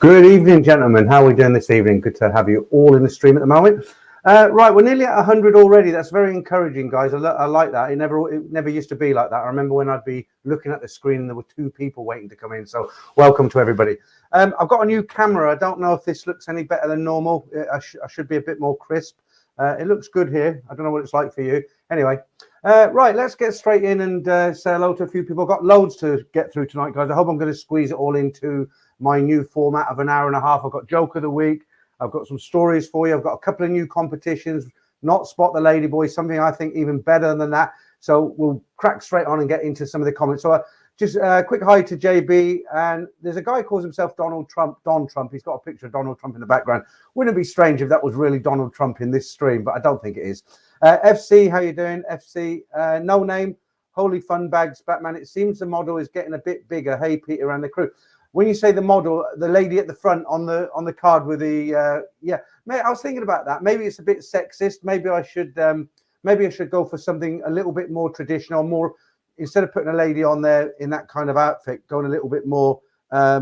Good evening, gentlemen. How are we doing this evening? Good to have you all in the stream at the moment. Right, we're nearly at 100 already. That's very encouraging, guys. I like that. It never used to be like that. I remember when I'd be looking at the screen and there were 2 people waiting to come in. So welcome to everybody. I've got a new camera. I don't know if this looks any better than normal. I should be a bit more crisp. It looks good here. I don't know what it's like for you. Anyway, right, let's get straight in and say hello to a few people. I've got loads to get through tonight, guys. I hope I'm going to squeeze it all into my new format of an hour and a half. I've got joke of the week. I've got some stories for you. I've got a couple of new competitions. Not Spot the Ladyboy, something I think even better than that. So we'll crack straight on and get into some of the comments. So just a quick hi to JB. And there's a guy who calls himself Donald Trump. Don Trump. He's got a picture of Donald Trump in the background. Wouldn't it be strange if that was really Donald Trump in this stream? But I don't think it is. FC, how you doing? FC, no name. Holy fun bags, Batman. It seems the model is getting a bit bigger. Hey, Peter and the crew. When you say the model, the lady at the front on the card with the yeah, mate, I was thinking about that. Maybe it's a bit sexist. Maybe I should go for something a little bit more traditional, more instead of putting a lady on there in that kind of outfit, going a little bit more, a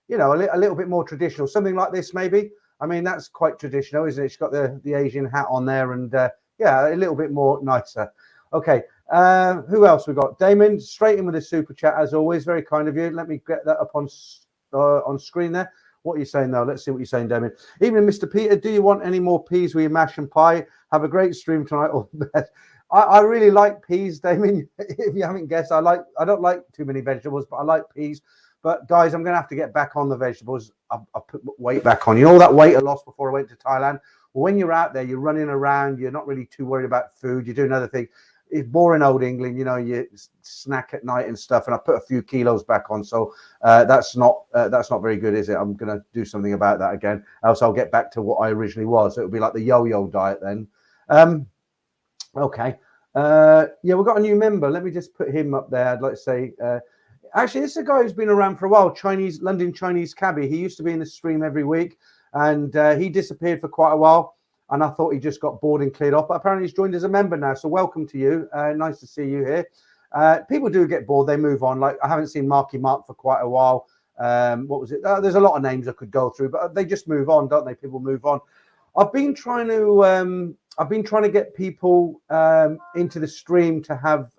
little bit more traditional. Something like this, maybe. I mean, that's quite traditional, isn't it? She's got the Asian hat on there, and yeah, a little bit more nicer. Okay. Who else we got? Damon, straight in with a super chat as always. Very kind of you. Let me get that up on screen there. What are you saying now? Let's see what you're saying, Damon. Even Mr. Peter, do you want any more peas with your mash and pie? Have a great stream tonight. All the best. I really like peas, Damon. If you haven't guessed, I don't like too many vegetables, but I like peas. But guys, I'm gonna have to get back on the vegetables. I put weight back on. You know all that weight I lost before I went to Thailand? Well, when you're out there, you're running around, you're not really too worried about food, you're doing other things. It's boring old England, you snack at night and stuff, and I put a few kilos back on, so that's not very good, is it? I'm gonna do something about that again, else I'll get back to what I originally was. It'll be like the yo-yo diet then. Okay, yeah, we've got a new member. Let me just put him up there. I'd like to say, actually, this is a guy who's been around for a while. London Chinese cabbie. He used to be in the stream every week, and he disappeared for quite a while. And I thought he just got bored and cleared off. But apparently he's joined as a member now. So welcome to you. Nice to see you here. People do get bored. They move on. Like I haven't seen Marky Mark for quite a while. What was it? There's a lot of names I could go through, but they just move on, don't they? People move on. I've been trying to get people into the stream to have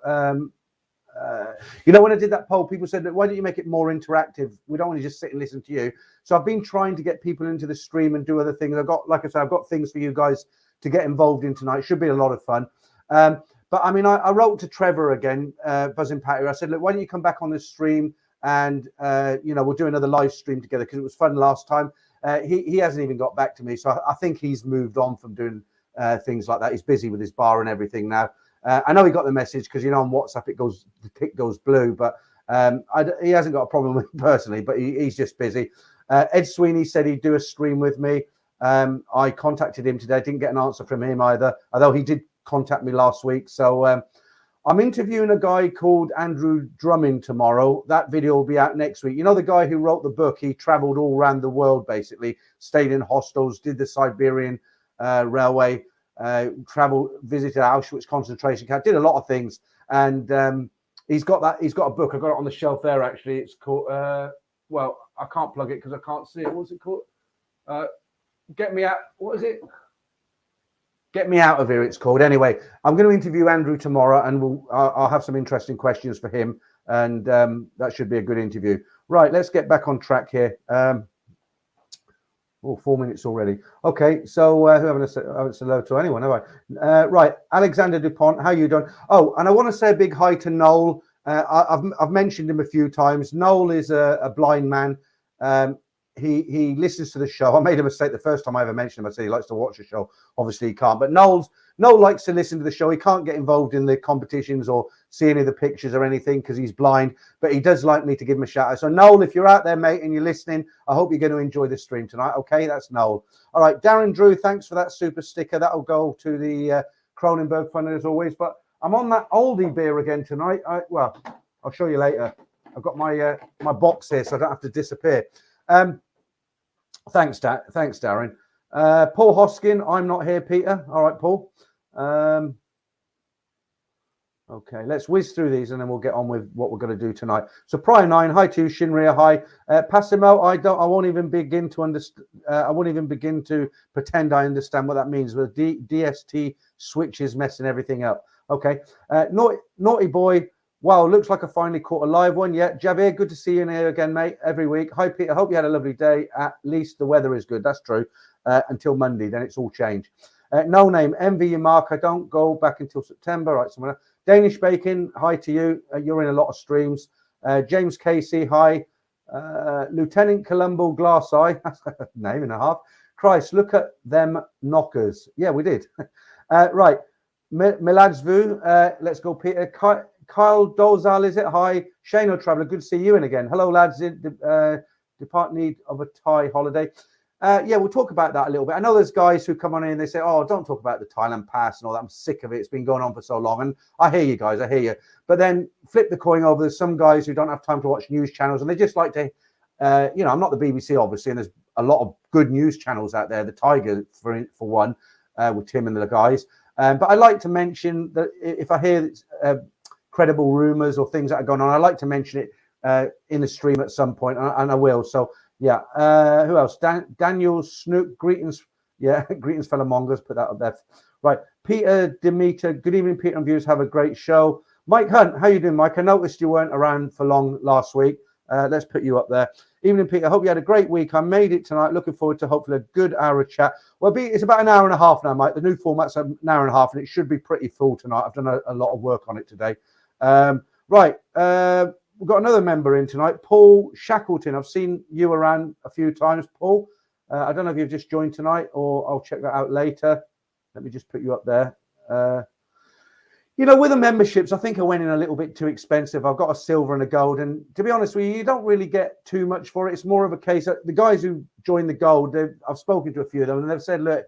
when I did that poll, people said, why don't you make it more interactive? We don't want to just sit and listen to you. So I've been trying to get people into the stream and do other things. Like I said, I've got things for you guys to get involved in tonight. Should be a lot of fun. But I mean, I wrote to Trevor again, Buzzing Patty. I said, look, why don't you come back on the stream and, we'll do another live stream together because it was fun last time. He hasn't even got back to me. So I think he's moved on from doing things like that. He's busy with his bar and everything now. I know he got the message because on WhatsApp the tick goes blue, but he hasn't got a problem with me personally, but he's just busy. Ed Sweeney said he'd do a stream with me. I contacted him today, didn't get an answer from him either, although he did contact me last week. So I'm interviewing a guy called Andrew Drummond tomorrow. That video will be out next week. You know the guy who wrote the book? He traveled all around the world, basically, stayed in hostels, did the Siberian railway, visited Auschwitz concentration camp, did a lot of things, and he's got a book. I got it on the shelf there. Actually, it's called well, I can't plug it because I can't see it. What's it called? Get Me Out. What is it? Get Me Out of Here. It's called. Anyway, I'm going to interview Andrew tomorrow, and I'll have some interesting questions for him, and that should be a good interview. Right, let's get back on track here. 4 minutes already. Okay, so who haven't said hello to anyone, have I? Right, Alexander Dupont, how you doing? Oh, and I want to say a big hi to Noel. I've mentioned him a few times. Noel is a blind man. He listens to the show. I made a mistake the first time I ever mentioned him. I said he likes to watch the show. Obviously he can't, but Noel likes to listen to the show. He can't get involved in the competitions or see any of the pictures or anything because he's blind, but he does like me to give him a shout out. So Noel, if you're out there, mate, and you're listening, I hope you're going to enjoy the stream tonight. Okay, that's Noel. All right, Darren Drew, thanks for that super sticker. That'll go to the Cronenberg Fund as always. But I'm on that oldie beer again tonight. Well, I'll show you later. I've got my box here, so I don't have to disappear. Thanks, Darren. Paul Hoskin, I'm not here, Peter. All right, Paul. Okay, let's whiz through these and then we'll get on with what we're going to do tonight. So Prior 9, hi to you. Shinria, hi. Passimo, I won't even begin to understand. I won't even begin to pretend I understand what that means. With DST switches messing everything up. Okay, naughty boy. Wow, looks like I finally caught a live one. Yeah, Javier, good to see you in here again, mate. Every week. Hi, Peter. Hope you had a lovely day. At least the weather is good. That's true. Until Monday, then it's all changed. No name. Envy you, Mark. I don't go back until September. Right, someone else. Danish Bacon, hi to you. You're in a lot of streams. James Casey, hi. Lieutenant Columbo Glass Eye, that's a name and a half. Christ, look at them knockers. Yeah, we did. Right. Miladsvu, let's go, Peter. Kyle Dozal, is it? Hi. Shane O'Traveller, good to see you in again. Hello, lads. Depart need of a Thai holiday. Yeah, we'll talk about that a little bit. I know there's guys who come on in and they say, oh, don't talk about the Thailand pass and all that. I'm sick of it. It's been going on for so long. And I hear you guys. I hear you. But then flip the coin over. There's some guys who don't have time to watch news channels and they just like to, I'm not the BBC, obviously, and there's a lot of good news channels out there. The Tiger, for one, with Tim and the guys. But I like to mention that if I hear credible rumours or things that are going on, I like to mention it in the stream at some point, and I will. So, yeah, who else? Daniel Snook, greetings. Yeah, greetings, fellow mongers. Put that up there. Right, Peter Demeter. Good evening, Peter and viewers. Have a great show. Mike Hunt, how you doing, Mike? I noticed you weren't around for long last week. Let's put you up there. Evening, Peter. Hope you had a great week. I made it tonight. Looking forward to hopefully a good hour of chat. Well, it's about an hour and a half now, Mike. The new format's an hour and a half, and it should be pretty full tonight. I've done a lot of work on it today. Right. We've got another member in tonight, Paul Shackleton. I've seen you around a few times, Paul. I don't know if you've just joined tonight or I'll check that out later. Let me just put you up there. With the memberships, I think I went in a little bit too expensive. I've got a silver and a gold. And to be honest with you, you don't really get too much for it. It's more of a case of the guys who joined the gold, I've spoken to a few of them and they've said, look,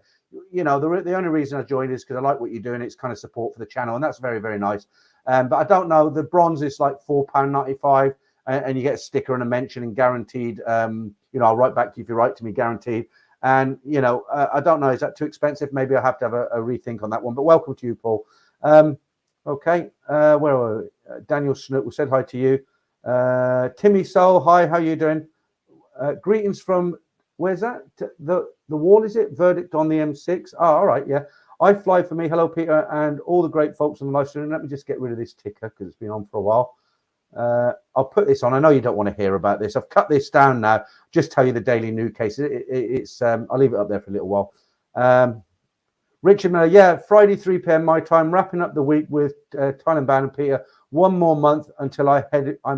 the only reason I joined is because I like what you're doing. It's kind of support for the channel. And that's very, very nice. But I don't know. The bronze is like £4.95, and you get a sticker and a mention and guaranteed. I'll write back to you if you write to me, guaranteed. And I don't know. Is that too expensive? Maybe I have to have a rethink on that one. But welcome to you, Paul. Okay. Where are we? Daniel Snook, we said hi to you. Timmy Soul, hi. How you doing? Greetings from where's that? The wall, is it? Verdict on the M6. Oh, all right. Yeah. I fly for me. Hello, Peter, and all the great folks on the live stream. Let me just get rid of this ticker because it's been on for a while. I'll put this on. I know you don't want to hear about this. I've cut this down now. Just tell you the daily news case. It's I'll leave it up there for a little while. Richard Miller, yeah, Friday 3 p.m. my time. Wrapping up the week with Thailand Band and Peter. One more month until I'm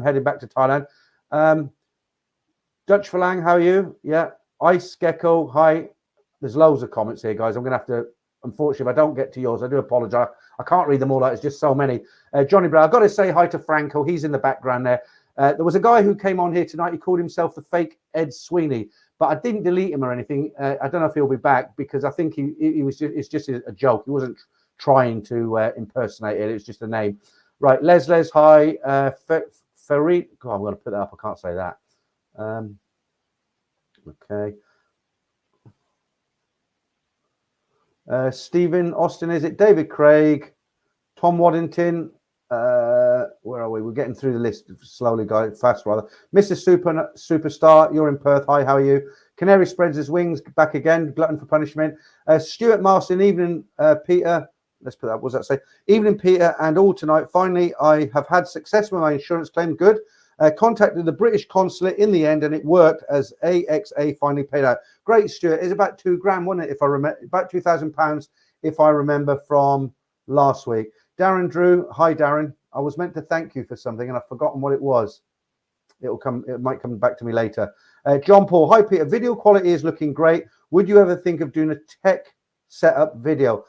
headed back to Thailand. Dutch Falang, how are you? Yeah, Ice Gecko, hi. There's loads of comments here, guys. I'm gonna have to. Unfortunately, if I don't get to yours, I do apologize. I can't read them all out. It's just so many. Johnny Brown, I've got to say hi to Franco. He's in the background there. There was a guy who came on here tonight. He called himself the fake Ed Sweeney, but I didn't delete him or anything. I don't know if he'll be back because I think he was just, it's just a joke. He wasn't trying to impersonate it. It's just a name. Right. Les, hi. Farid. God, I'm going to put that up. I can't say that. Okay. Stephen Austin, is it? David Craig, Tom Waddington. Where are we? We're getting through the list slowly, guys. Fast, rather. Mr. Superstar, you're in Perth. Hi, how are you? Canary spreads his wings. Back again. Glutton for punishment. Stuart Marston, evening, Peter. Let's put that. What does that say? Evening, Peter, and all tonight. Finally, I have had success with my insurance claim. Good. Contacted the British consulate in the end, and it worked as AXA finally paid out. Great, Stuart. It's about £2,000, wasn't it? If I remember, about £2,000, if I remember from last week. Darren Drew, hi, Darren. I was meant to thank you for something, and I've forgotten what it was. It might come back to me later. John Paul, hi, Peter. Video quality is looking great. Would you ever think of doing a tech setup video?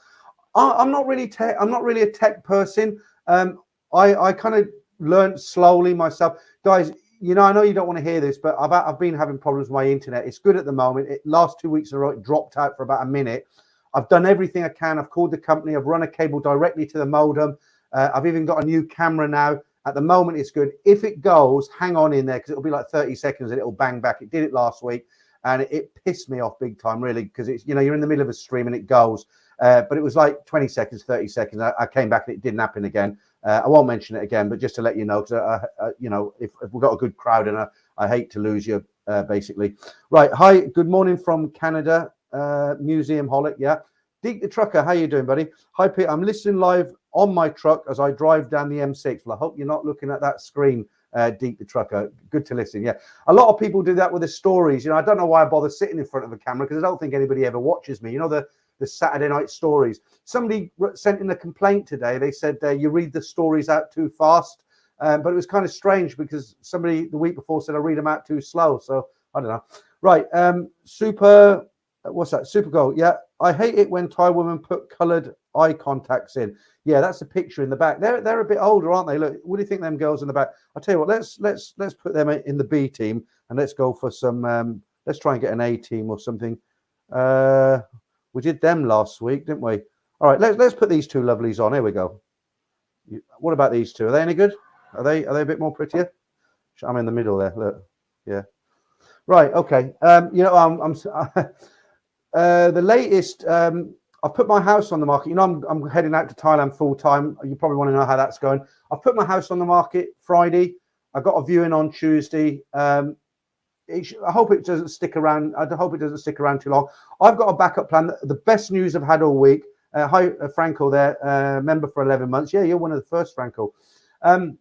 I'm not really tech. I'm not really a tech person. I kind of learned slowly myself, guys. I know you don't want to hear this, but I've been having problems with my internet. It's good at the moment. Last 2 weeks in a row, it dropped out for about a minute. I've done everything I can. I've called the company. I've run a cable directly to the modem. I've even got a new camera now. At the moment, it's good. If it goes, hang on in there because it'll be like 30 seconds and it'll bang back. It did it last week, and it pissed me off big time, really, because it's you're in the middle of a stream and it goes. But it was like 20 seconds, 30 seconds. I came back and it didn't happen again. I won't mention it again, but just to let you know, because you know, if we've got a good crowd, and I hate to lose you, basically. Right. Hi. Good morning from Canada. Museum Holic. Yeah. Deke the Trucker. How you doing, buddy? Hi, Pete. I'm listening live on my truck as I drive down the M6. Well, I hope you're not looking at that screen, Deke the Trucker. Good to listen. Yeah. A lot of people do that with the stories. You know, I don't know why I bother sitting in front of a camera, because I don't think anybody ever watches me. You know, the Saturday night stories. Somebody sent in a complaint today. They said you read the stories out too fast, but it was kind of strange because somebody the week before said I read them out too slow. So I don't know. Right. Super. What's that? Super Goal. Yeah. I hate it when Thai women put coloured eye contacts in. Yeah, that's a picture in the back. They're a bit older, aren't they? Look, what do you think them girls in the back? I'll tell you what. Let's put them in the B team, and let's go for some. Let's try and get an A team or something. We did them last week, didn't we? All right, let's put these two lovelies on. Here we go. What about these two? Are they any good? Are they a bit more prettier? I'm in the middle there. Look, yeah. Right. Okay. You know, I'm the latest. I've put my house on the market. You know, I'm heading out to Thailand full time. You probably want to know how that's going. I've put my house on the market Friday. I got a viewing on Tuesday. I hope it doesn't stick around. I hope it doesn't stick around too long. I've got a backup plan. The best news I've had all week. Hi, Franco there, member for 11 months. Yeah, you're one of the first, Franco. What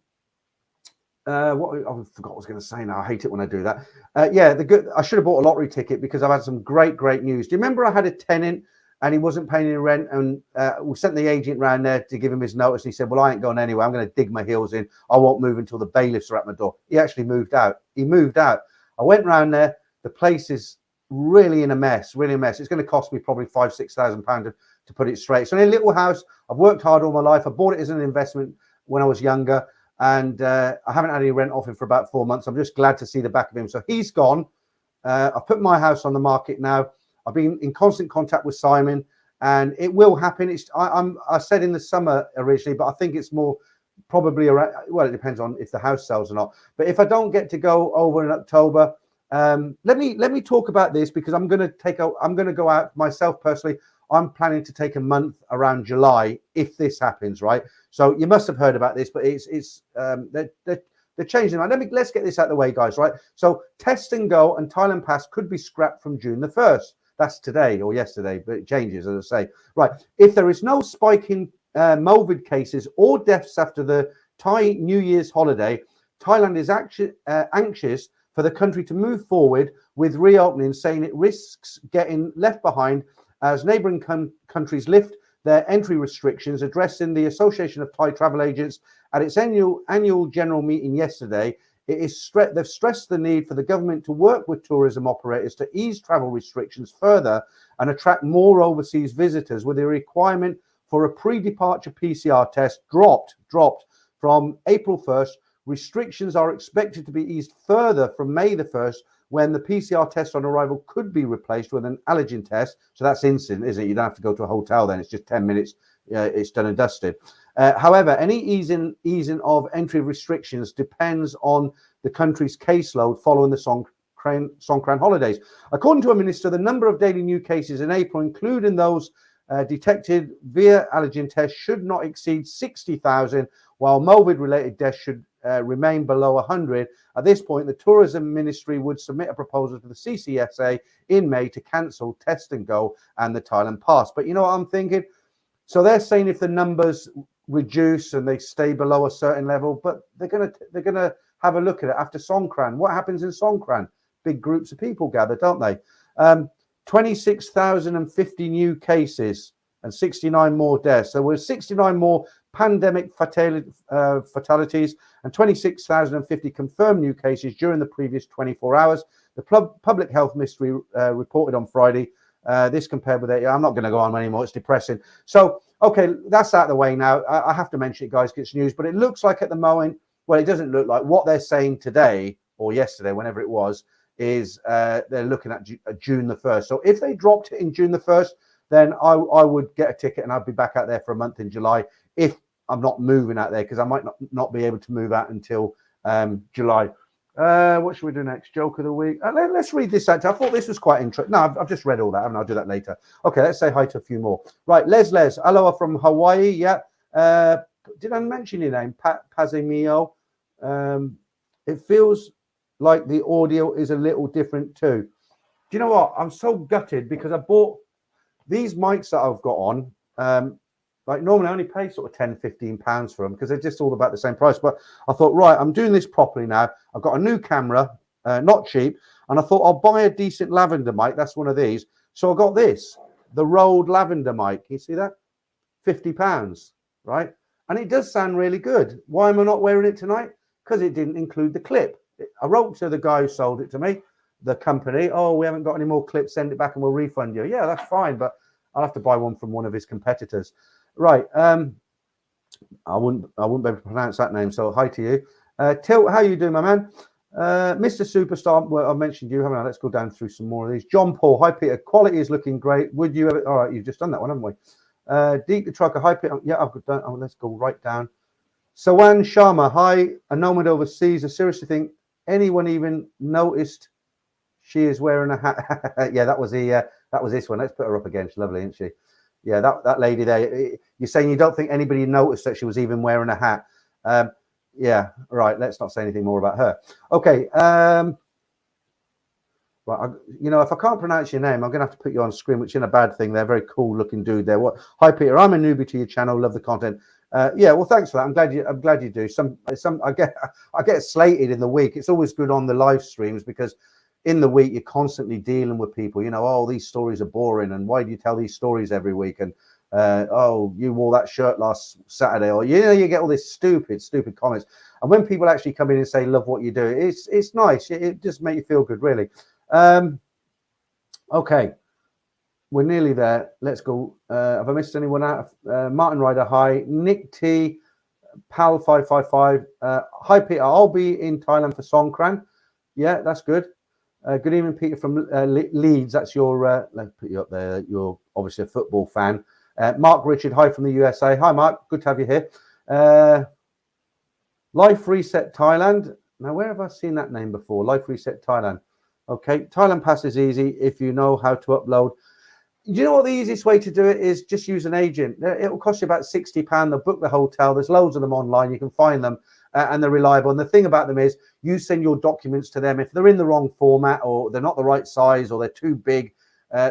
I forgot what I was going to say now. I hate it when I do that. Yeah, I should have bought a lottery ticket because I've had some great news. Do you remember I had a tenant and he wasn't paying any rent, and we sent the agent round there to give him his notice, and he said, well, I ain't going anywhere. I'm going to dig my heels in. I won't move until the bailiffs are at my door. He actually moved out. He moved out. I went round there. The place is really in a mess, really a mess. It's going to cost me probably £5,000-6,000 to put it straight. It's only a little house. I've worked hard all my life. I bought it as an investment when I was younger, and I haven't had any rent off him for about 4 months. I'm just glad to see the back of him. So he's gone. I've put my house on the market now. I've been in constant contact with Simon, and it will happen. I said in the summer originally, but I think it's more probably around. Well, it depends on if the house sells or not. But if I don't get to go over in October, let me talk about this, because I'm going to go out myself personally. I'm planning to take a month around July if this happens, right? So you must have heard about this, but they're changing. Let's get this out of the way, guys, right? So Test and Go and Thailand Pass could be scrapped from June the 1st. That's today or yesterday, but it changes, as I say. Right. If there is no spike in COVID cases or deaths after the Thai New Year's holiday, Thailand is actually anxious for the country to move forward with reopening, saying it risks getting left behind as neighbouring countries lift their entry restrictions. Addressing the Association of Thai Travel Agents at its annual general meeting yesterday, they've stressed the need for the government to work with tourism operators to ease travel restrictions further and attract more overseas visitors, with a requirement for a pre-departure PCR test dropped from April 1st. Restrictions are expected to be eased further from May the 1st, when the PCR test on arrival could be replaced with an allergen test. So that's instant, isn't it? You don't have to go to a hotel then. It's just 10 minutes. It's done and dusted. However, any easing of entry restrictions depends on the country's caseload following the Songkran holidays. According to a minister, the number of daily new cases in April, including those detected via allergen tests, should not exceed 60,000, while COVID-related deaths should remain below 100. At this point, the Tourism Ministry would submit a proposal to the CCSA in May to cancel Test and Go and the Thailand Pass. But you know what I'm thinking? So they're saying if the numbers reduce and they stay below a certain level, but they're gonna have a look at it after Songkran. What happens in Songkran? Big groups of people gather, don't they? 26,050 new cases and 69 more deaths. So we're 69 more pandemic fatalities and 26,050 confirmed new cases during the previous 24 hours. The Public Health Ministry reported on Friday. This compared with it, I'm not going to go on anymore. It's depressing. So, okay, that's out of the way now. I have to mention it, guys, because it's news. But it looks like at the moment, well, it doesn't look like what they're saying today or yesterday, whenever it was, is they're looking at June the 1st. So if they dropped it in June the 1st, then I would get a ticket and I'd be back out there for a month in July if I'm not moving out there, because I might not be able to move out until July. What should we do next? Joke of the week. Let's read this out. I thought this was quite interesting. No, I've just read all that, and I'll do that later. Okay, let's say hi to a few more. Right, Les. Aloha from Hawaii. Yeah. did I mention your name? Pazimio. It feels like the audio is a little different too. Do you know what? I'm so gutted because I bought these mics that I've got on. Like normally I only pay sort of 10, 15 pounds for them because they're just all about the same price. But I thought, right, I'm doing this properly now. I've got a new camera, not cheap. And I thought I'll buy a decent lavender mic. That's one of these. So I got this, the Rode lavender mic. Can you see that? £50, right? And it does sound really good. Why am I not wearing it tonight? Because it didn't include the clip. I wrote to the guy who sold it to me, the company, oh, we haven't got any more clips, send it back and we'll refund you. Yeah, that's fine, but I'll have to buy one from one of his competitors. Right. I wouldn't be able to pronounce that name, so hi to you. Tilt, how you doing, my man? Mr. Superstar, well, I mentioned you, haven't I? Let's go down through some more of these. John Paul, hi Peter, quality is looking great. Would you ever, all right, you've just done that one, haven't we? Deep the Trucker, hi Peter, yeah, I've got done. Oh, let's go right down. Sawan Sharma, hi, a nomad overseas. I seriously think anyone even noticed she is wearing a hat? Yeah, that was this one. Let's put her up again. She's lovely, isn't she? Yeah, that lady there. You're saying you don't think anybody noticed that she was even wearing a hat? Yeah, right. Let's not say anything more about her. Okay. Right. You know, if I can't pronounce your name, I'm going to have to put you on screen, which isn't a bad thing. They're a very cool looking dude there. What? Hi, Peter. I'm a newbie to your channel. Love the content. Yeah. Well, thanks for that. I'm glad you do. I get slated in the week. It's always good on the live streams because in the week you're constantly dealing with people. You know, oh, these stories are boring, and why do you tell these stories every week? And oh, you wore that shirt last Saturday, or you know, you get all this stupid comments. And when people actually come in and say love what you do, it's nice. It just makes you feel good, really. Okay, we're nearly there. Let's go. Have I missed anyone out? Martin Ryder, hi. Nick T, Pal 555. Hi Peter, I'll be in Thailand for Songkran. Yeah, that's good. Good evening, Peter from Leeds. That's your. Let's put you up there. You're obviously a football fan. Mark Richard, hi from the USA. Hi, Mark. Good to have you here. Life Reset Thailand. Now, where have I seen that name before? Life Reset Thailand. Okay, Thailand Pass is easy if you know how to upload. You know what the easiest way to do it is? Just use an agent. It will cost you about £60. They'll book the hotel. There's loads of them online. You can find them and they're reliable. And the thing about them is you send your documents to them. If they're in the wrong format or they're not the right size or they're too big,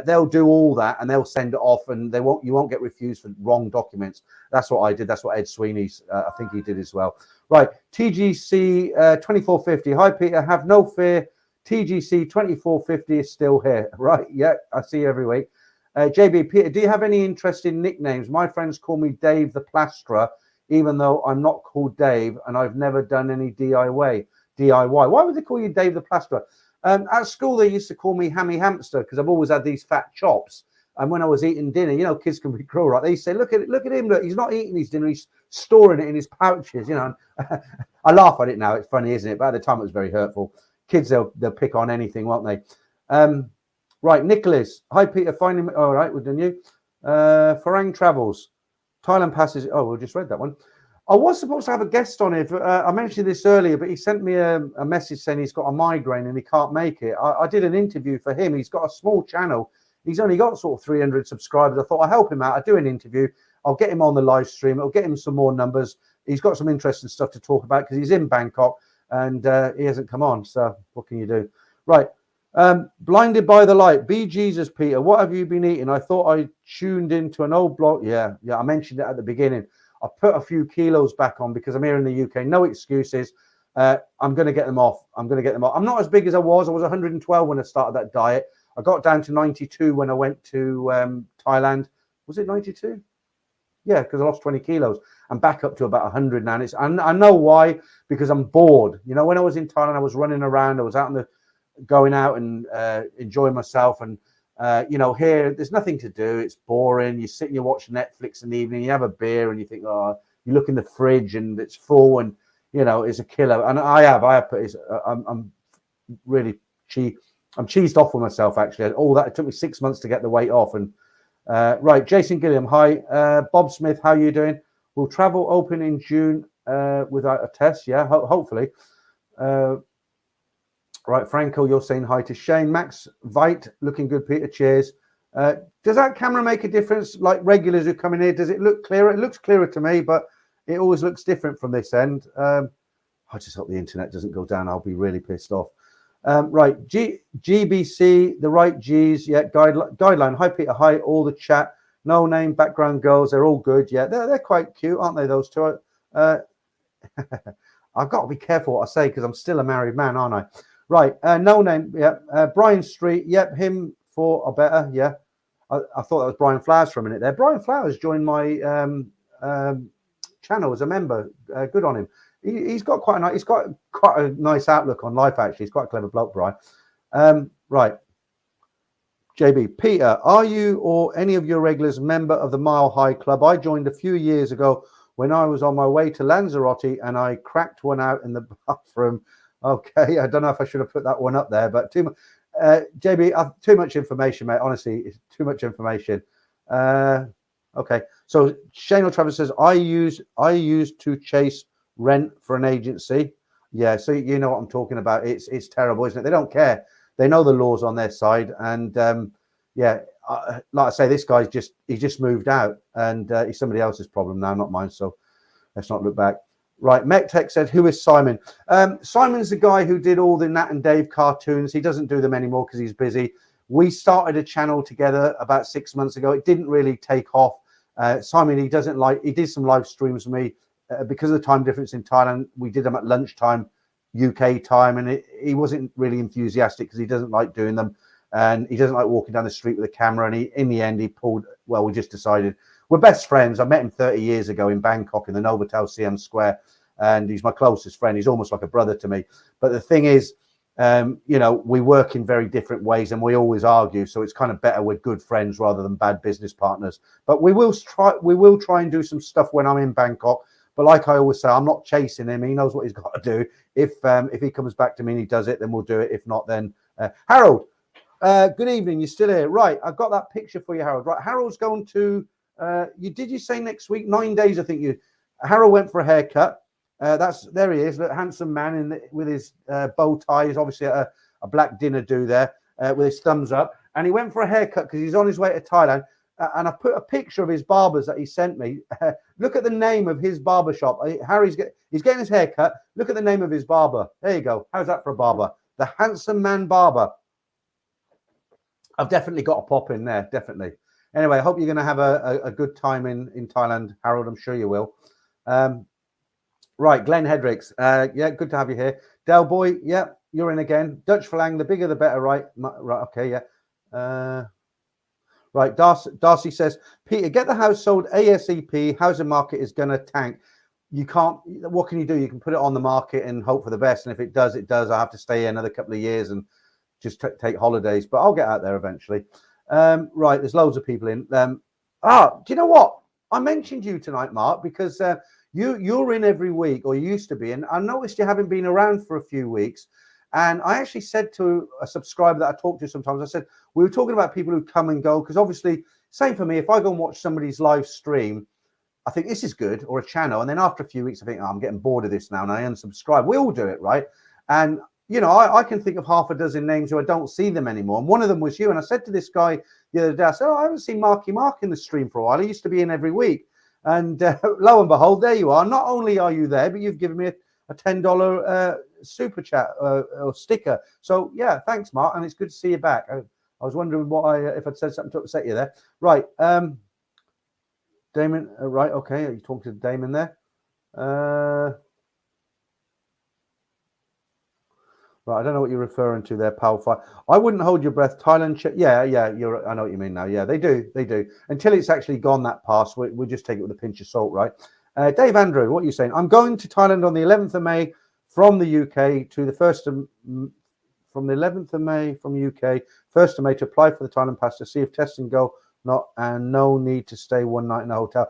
they'll do all that and they'll send it off and you won't get refused for wrong documents. That's what I did. That's what Ed Sweeney's, I think he did as well. Right, TGC 2450. Hi, Peter. Have no fear. TGC 2450 is still here. Right, yeah, I see you every week. JB, Peter, do you have any interest in nicknames? My friends call me Dave the Plasterer, even though I'm not called Dave and I've never done any DIY. Why would they call you Dave the Plasterer? At school, they used to call me Hammy Hamster because I've always had these fat chops. And when I was eating dinner, you know, kids can be cruel, right? They say, look at him, look, he's not eating his dinner, he's storing it in his pouches, you know. I laugh at it now, it's funny, isn't it? But at the time, it was very hurtful. Kids, they'll pick on anything, won't they? Right, Nicholas. Hi, Peter. Finding me. All right, we've done you. Farang Travels. Thailand passes. Oh, we just read that one. I was supposed to have a guest on it. I mentioned this earlier, but he sent me a message saying he's got a migraine and he can't make it. I did an interview for him. He's got a small channel. He's only got sort of 300 subscribers. I thought I'll help him out. I'll do an interview. I'll get him on the live stream. I'll get him some more numbers. He's got some interesting stuff to talk about because he's in Bangkok and he hasn't come on. So what can you do? Right. Blinded by the light. Be Jesus, Peter. What have you been eating? I thought I tuned into an old blog. Yeah, I mentioned it at the beginning. I put a few kilos back on because I'm here in the UK. No excuses. I'm going to get them off. I'm not as big as I was. I was 112 when I started that diet. I got down to 92 when I went to Thailand. Was it 92? Yeah, because I lost 20 kilos. I'm back up to about 100 now. And I know why, because I'm bored. You know, when I was in Thailand, I was running around. I was going out and enjoying myself. And, you know, here, there's nothing to do. It's boring. You sit and you watch Netflix in the evening. You have a beer and you think, oh, you look in the fridge and it's full and, you know, it's a killer. And I have I'm really cheap. I'm cheesed off with myself, actually. All that, it took me 6 months to get the weight off. And right, Jason Gilliam, hi. Bob Smith, how are you doing? Will travel open in June without a test? Yeah, hopefully. Right, Franco, you're saying hi to Shane. Max Veit, looking good, Peter. Cheers. Does that camera make a difference? Like regulars who come in here, does it look clearer? It looks clearer to me, but It always looks different from this end. I just hope the internet doesn't go down. I'll be really pissed off. Right, GBC, the right G's, yeah, guideline. Hi, Peter, hi, all the chat. No name, background girls, they're all good. Yeah, they're quite cute, aren't they, those two? I've got to be careful what I say because I'm still a married man, aren't I? Right, no name, yeah. Brian Street, yep, him for a better, yeah. I thought that was Brian Flowers for a minute there. Brian Flowers joined my channel as a member. Good on him. He's got quite a nice outlook on life. Actually, he's quite a clever bloke, Brian. Right, JB, Peter, are you or any of your regulars member of the Mile High Club? I joined a few years ago when I was on my way to Lanzarote, and I cracked one out in the bathroom. Okay, I don't know if I should have put that one up there, but too much. JB, too much information, mate. Honestly, it's too much information. Okay, so Shane Travis says I used to chase rent for an agency. Yeah, so you know what I'm talking about. It's terrible, isn't it? They don't care. They know the law's on their side, and yeah, like I say, this guy's just moved out, and he's somebody else's problem now, not mine. So let's not look back. Right, MechTech said, who is Simon? Simon's the guy who did all the Nat and Dave cartoons. He doesn't do them anymore because he's busy. We started a channel together about 6 months ago. It didn't really take off. Simon, he did some live streams with me because of the time difference in Thailand. We did them at lunchtime, UK time, and he wasn't really enthusiastic because he doesn't like doing them. And he doesn't like walking down the street with a camera. And in the end, we just decided we're best friends. I met him 30 years ago in Bangkok in the Novotel CM Square. And he's my closest friend. He's almost like a brother to me. But the thing is, you know, we work in very different ways and we always argue. So it's kind of better we're good friends rather than bad business partners. But we will try and do some stuff when I'm in Bangkok. But like I always say, I'm not chasing him. He knows what he's got to do. If he comes back to me and he does it, then we'll do it. If not, then Harold, good evening. You're still here. Right. I've got that picture for you, Harold. Right. Harold's going to, did you say next week? 9 days, I think Harold went for a haircut. There he is, the handsome man with his bow tie. He's obviously at a black dinner do there with his thumbs up. And he went for a haircut because he's on his way to Thailand. And I put a picture of his barbers that he sent me. Look at the name of his barber shop. He's getting his haircut. Look at the name of his barber. There you go. How's that for a barber? The Handsome Man Barber. I've definitely got a pop in there, definitely. Anyway, I hope you're going to have a good time in Thailand, Harold. I'm sure you will. Right, Glenn Hedricks. Yeah, good to have you here. Del Boy, yeah, you're in again. Dutch Flang, the bigger the better, right? Right, okay, yeah. Right, Darcy says, Peter, get the house sold ASAP. Housing market is going to tank. You can't, what can you do? You can put it on the market and hope for the best. And if it does, it does. I have to stay here another couple of years and just take holidays. But I'll get out there eventually. Right, there's loads of people in. Do you know what? I mentioned you tonight, Mark, because you're in every week, or you used to be, and I noticed you haven't been around for a few weeks. And I actually said to a subscriber that I talk to sometimes, I said, we were talking about people who come and go, because obviously, same for me, if I go and watch somebody's live stream, I think this is good, or a channel, and then after a few weeks, I think, I'm getting bored of this now, and I unsubscribe. We all do it, right? And, you know, I can think of half a dozen names who I don't see them anymore, and one of them was you. And I said to this guy the other day, I said, I haven't seen Marky Mark in the stream for a while. He used to be in every week. And lo and behold, there you are. Not only are you there, but you've given me a $10 super chat or sticker. So yeah, thanks, Mark, and it's good to see you back. I was wondering if I'd said something to upset you there. Right, Damon. Right, okay. You talking to Damon there? Right, I don't know what you're referring to there, pal. I wouldn't hold your breath. Thailand, yeah. I know what you mean now. Yeah, they do. Until it's actually gone that past, we just take it with a pinch of salt, right? Dave Andrew, what are you saying? I'm going to Thailand on the 11th of May from the UK to the 1st of from the 11th of May from UK, 1st of May to apply for the Thailand pass to see if testing go not, and no need to stay one night in a hotel.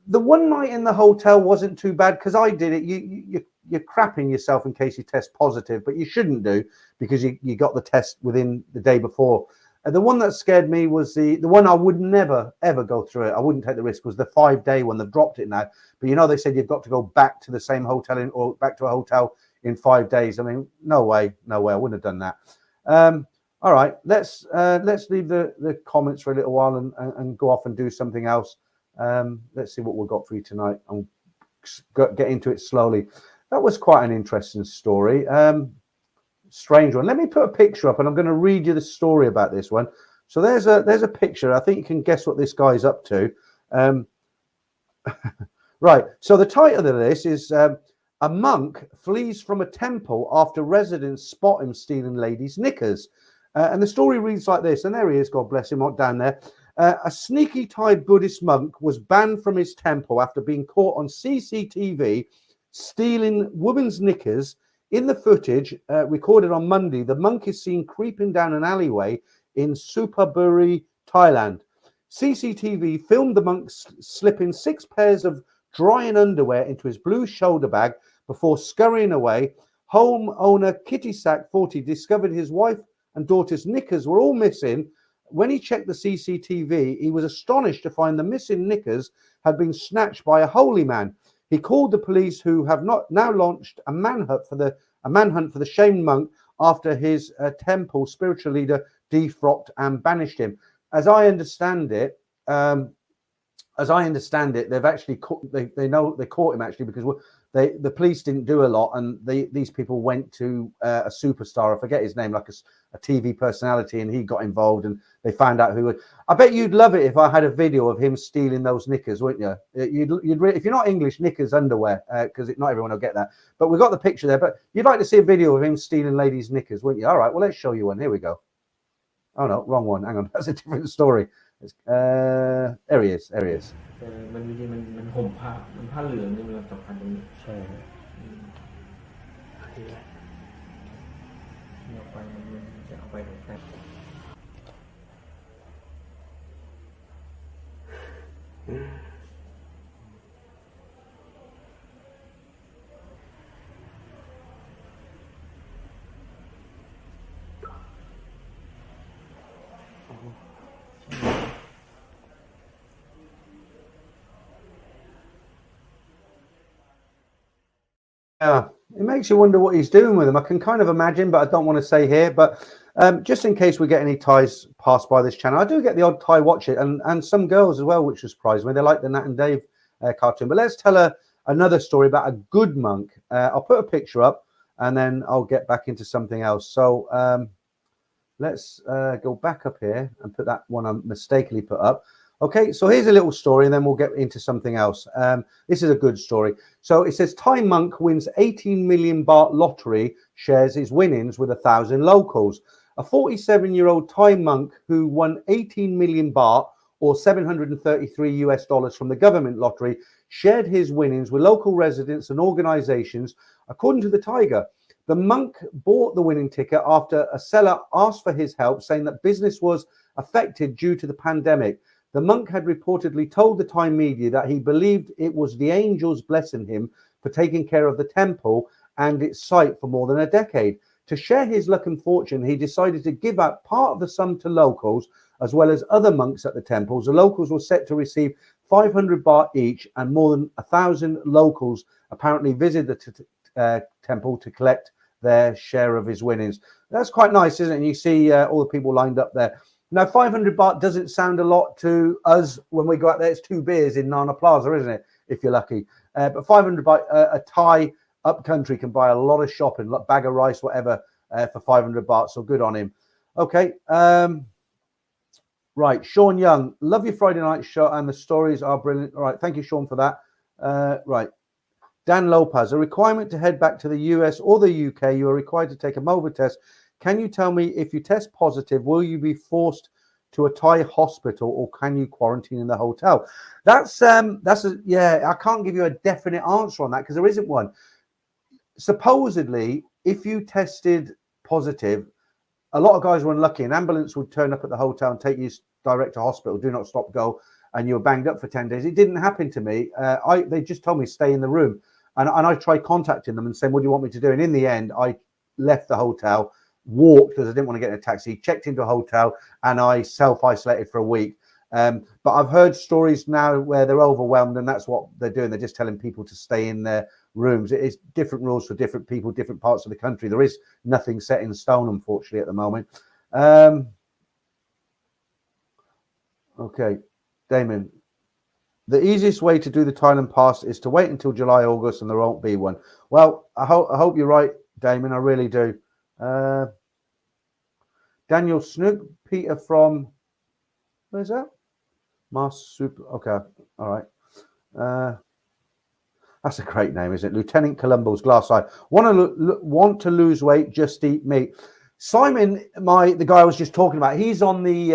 The one night in the hotel wasn't too bad because I did it. You're crapping yourself in case you test positive, but you shouldn't do because you got the test within the day before. And the one that scared me was the one I would never, ever go through it. I wouldn't take the risk, was the 5-day one. They've dropped it now. But, you know, they said you've got to go back to the same hotel or back to a hotel in 5 days. I mean, no way. I wouldn't have done that. All right, let's leave the comments for a little while and go off and do something else. Let's see what we've got for you tonight. I'm get into it slowly. That was quite an interesting story. Strange one. Let me put a picture up, and I'm going to read you the story about this one. So there's a picture. I think you can guess what this guy's up to. Right. So the title of this is a monk flees from a temple after residents spot him stealing ladies' knickers. And the story reads like this. And there he is. God bless him. Right down there. A sneaky Thai Buddhist monk was banned from his temple after being caught on CCTV stealing women's knickers. In the footage recorded on Monday, the monk is seen creeping down an alleyway in Supaburi, Thailand. CCTV filmed the monk slipping 6 pairs of drying underwear into his blue shoulder bag before scurrying away. Homeowner Kittisak 40 discovered his wife and daughter's knickers were all missing. When he checked the CCTV, he was astonished to find the missing knickers had been snatched by a holy man. He called the police, who have now launched a manhunt for the shamed monk after his temple spiritual leader defrocked and banished him. As I understand it, they've actually they caught him actually because the police didn't do a lot, and these people went to a superstar, I forget his name, like a TV personality, and he got involved, and they found out who. I bet you'd love it if I had a video of him stealing those knickers, wouldn't you? If you're not English, knickers, underwear, because not everyone will get that. But we've got the picture there. But you'd like to see a video of him stealing ladies' knickers, wouldn't you? All right, well, let's show you one. Here we go. Oh no, wrong one. Hang on, that's a different story. There he is. There he is. มันจริงๆมันห่มผ้ามันผ้าเหลืองนี่มันสำคัญตรงนี้ใช่เอาไปมันจะเอาไปไหนกัน Yeah, it makes you wonder what he's doing with them. I can kind of imagine, but I don't want to say here. But just in case we get any Thais pass by this channel, I do get the odd Thai watch it, and some girls as well, which will surprise me. They like the Nat and Dave cartoon. But let's tell another story about a good monk. I'll put a picture up, and then I'll get back into something else. So let's go back up here and put that one I mistakenly put up. Okay, so here's a little story, and then we'll get into something else. This is a good story. So it says Thai monk wins 18 million baht lottery, shares his winnings with 1,000 locals. A 47-year-old Thai monk who won 18 million baht, or $733 from the government lottery, shared his winnings with local residents and organizations, according to the Tiger. The monk bought the winning ticket after a seller asked for his help, saying that business was affected due to the pandemic. The monk had reportedly told the Thai media that he believed it was the angels blessing him for taking care of the temple and its site for more than a decade. To share his luck and fortune, he decided to give out part of the sum to locals, as well as other monks at the temples. The locals were set to receive 500 baht each, and more than 1,000 locals apparently visited the temple to collect their share of his winnings. That's quite nice, isn't it? And you see all the people lined up there. Now, 500 baht doesn't sound a lot to us when we go out there. It's 2 beers in Nana Plaza, isn't it? If you're lucky. But 500 baht, a Thai up country can buy a lot of shopping, like bag of rice, whatever, for 500 baht. So good on him. Okay. Right. Sean Young, love your Friday night show, and the stories are brilliant. All right. Thank you, Sean, for that. Right. Dan Lopez, a requirement to head back to the US or the UK, you are required to take a MOVA test. Can you tell me, if you test positive, will you be forced to a Thai hospital, or can you quarantine in the hotel? Yeah, I can't give you a definite answer on that because there isn't one. Supposedly, if you tested positive, a lot of guys were unlucky. An ambulance would turn up at the hotel and take you direct to hospital, do not stop, go, and you were banged up for 10 days. It didn't happen to me. They just told me stay in the room. And I tried contacting them and saying, what do you want me to do? And in the end, I left the hotel, walked because I didn't want to get in a taxi, checked into a hotel, and I self-isolated for a week. But I've heard stories now where they're overwhelmed, and that's what they're doing. They're just telling people to stay in their rooms. It is different rules for different people, different parts of the country. There is nothing set in stone, unfortunately, at the moment. Okay, Damon. The easiest way to do the Thailand pass is to wait until July, August, and there won't be one. Well, I hope you're right, Damon. I really do. Daniel Snook, Peter from, where's that? Mars Super. Okay, all right. That's a great name, isn't it? Lieutenant Columbo's glass eye. Want to lose weight? Just eat meat. Simon, the guy I was just talking about, he's on the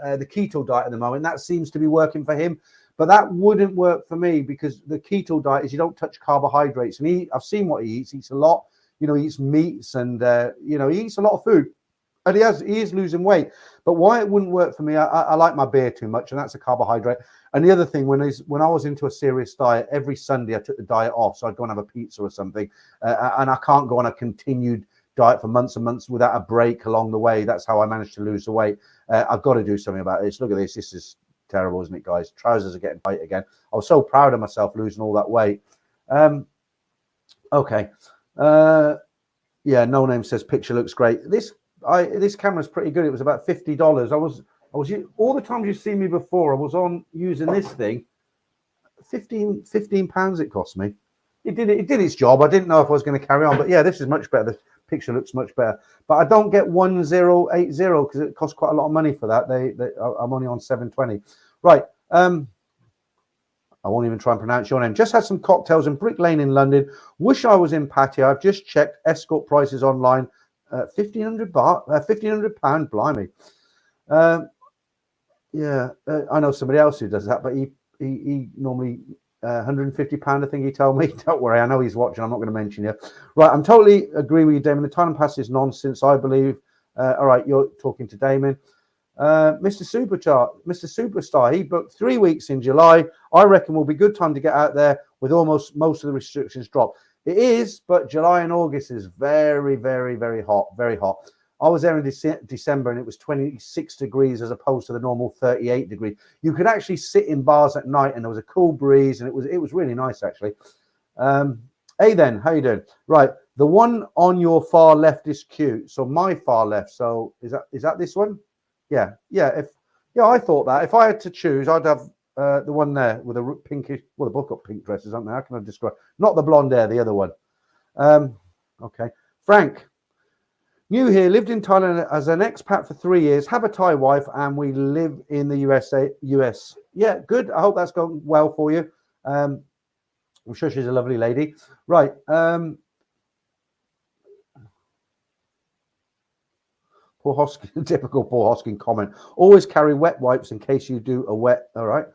keto diet at the moment. That seems to be working for him, but that wouldn't work for me because the keto diet is you don't touch carbohydrates. And I've seen what he eats. He eats a lot. He eats meats and he eats a lot of food. And he is losing weight. But why it wouldn't work for me, I like my beer too much, and that's a carbohydrate. And the other thing, when I was into a serious diet, every Sunday I took the diet off, so I'd go and have a pizza or something. And I can't go on a continued diet for months and months without a break along the way. That's how I managed to lose the weight. I've got to do something about this. Look at this. This is terrible, isn't it, guys? Trousers are getting tight again. I was so proud of myself losing all that weight. Okay. Yeah, No Name says picture looks great. This camera's pretty good. It was about $50. I was all the times you've seen me before, I was on using this thing. 15 pounds it cost me. It did its job. I didn't know if I was going to carry on, but yeah, this is much better. The picture looks much better. But I don't get 1080 because it costs quite a lot of money for that. I'm only on 720. Right. I won't even try and pronounce your name. Just had some cocktails in Brick Lane in London. Wish I was in Pattaya. I've just checked escort prices online. 1,500 baht, 1,500 pound, blimey. Yeah, I know somebody else who does that, but he normally 150 pound. I think he told me. Don't worry, I know he's watching. I'm not going to mention you. Right, I'm totally agree with you, Damon. The Thailand pass is nonsense, I believe. All right, you're talking to Damon. Mr. Superstar, he booked 3 weeks in July. I reckon will be good time to get out there with most of the restrictions dropped. It is, but July and August is very, very, very hot, very hot. I was there in December and it was 26 degrees as opposed to the normal 38 degrees. You could actually sit in bars at night and there was a cool breeze and it was really nice actually. Hey then, how you doing? Right, the one on your far left is cute. So my far left. So is that this one? Yeah. I thought that if I had to choose, I'd have the one there with a pinkish. Well, the book got pink dresses, aren't they? How can I describe? Not the blonde hair, the other one. Okay, Frank. New here, lived in Thailand as an expat for 3 years, have a Thai wife, and we live in the US. Yeah, good. I hope that's going well for you. I'm sure she's a lovely lady. Right. Paul Hoskin, typical Paul Hoskin comment. Always carry wet wipes in case you do a wet. All right.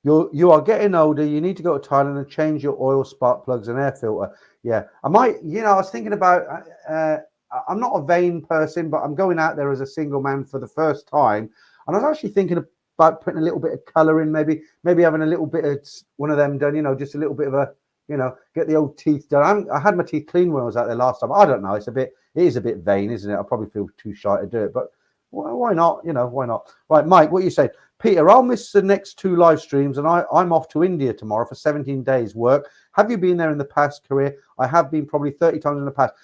You are getting older. You need to go to Thailand and change your oil, spark plugs, and air filter. Yeah, I might. I was thinking about. I'm not a vain person, but I'm going out there as a single man for the first time, and I was actually thinking about putting a little bit of color in, maybe having a little bit of one of them done. Just a little bit of a, get the old teeth done. I had my teeth cleaned when I was out there last time. I don't know. It is a bit vain, isn't it? I probably feel too shy to do it, but why not? Why not? Right, Mike, what you say? Peter, I'll miss the next 2 live streams, and I'm off to India tomorrow for 17 days work. Have you been there in the past career? I have been probably 30 times in the past.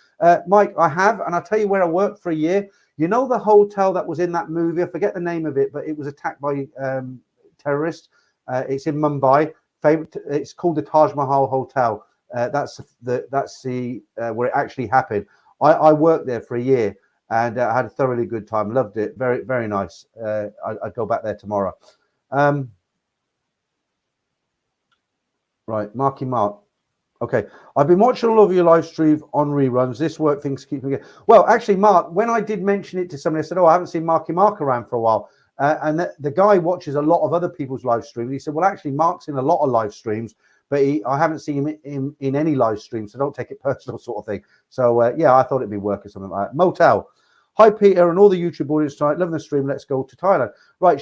Mike, I have, and I'll tell you where I worked for a year. You know the hotel that was in that movie? I forget the name of it, but it was attacked by terrorists. It's in Mumbai. It's called the Taj Mahal Hotel. That's the where it actually happened. I worked there for a year. And I had a thoroughly good time. Loved it. Very, very nice. I'd go back there tomorrow. Right, Marky Mark. Okay, I've been watching all of your live stream on reruns. This work things keep me going. Well, actually, Mark, when I did mention it to somebody, I said, I haven't seen Marky Mark around for a while. And the guy watches a lot of other people's live streams. He said, well, actually, Mark's in a lot of live streams, but I haven't seen him in any live streams, so don't take it personal sort of thing. So, yeah, I thought it'd be work or something like that. Motel. Hi, Peter, and all the YouTube audience tonight. Loving the stream. Let's go to Thailand. Right,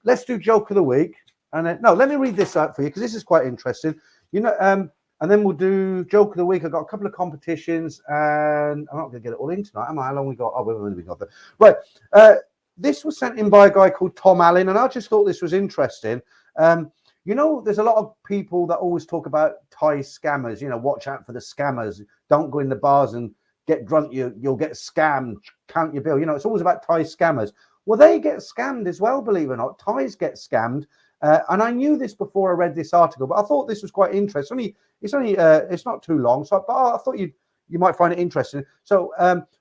let's do joke of the week. And then, no, let me read this out for you because this is quite interesting. And then we'll do joke of the week. I've got a couple of competitions, and I'm not going to get it all in tonight, am I? How long we got? Oh, we got there. Right. This was sent in by a guy called Tom Allen, and I just thought this was interesting. There's a lot of people that always talk about Thai scammers. Watch out for the scammers. Don't go in the bars and get drunk. You'll get scammed. Count your bill. It's always about Thai scammers. Well, they get scammed as well, believe it or not. Thais get scammed. And I knew this before I read this article, but I thought this was quite interesting. It's not too long, so but I thought you might find it interesting. So,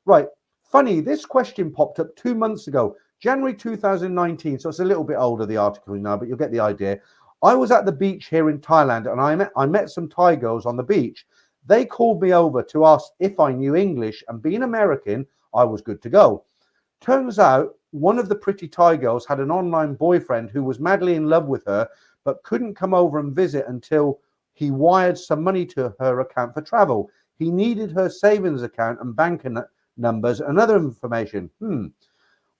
right, funny, this question popped up 2 months ago, January 2019. So it's a little bit older, the article now, but you'll get the idea. I was at the beach here in Thailand, and I met some Thai girls on the beach. They called me over to ask if I knew English, and being American, I was good to go. Turns out one of the pretty Thai girls had an online boyfriend who was madly in love with her, but couldn't come over and visit until he wired some money to her account for travel. He needed her savings account and bank numbers and other information.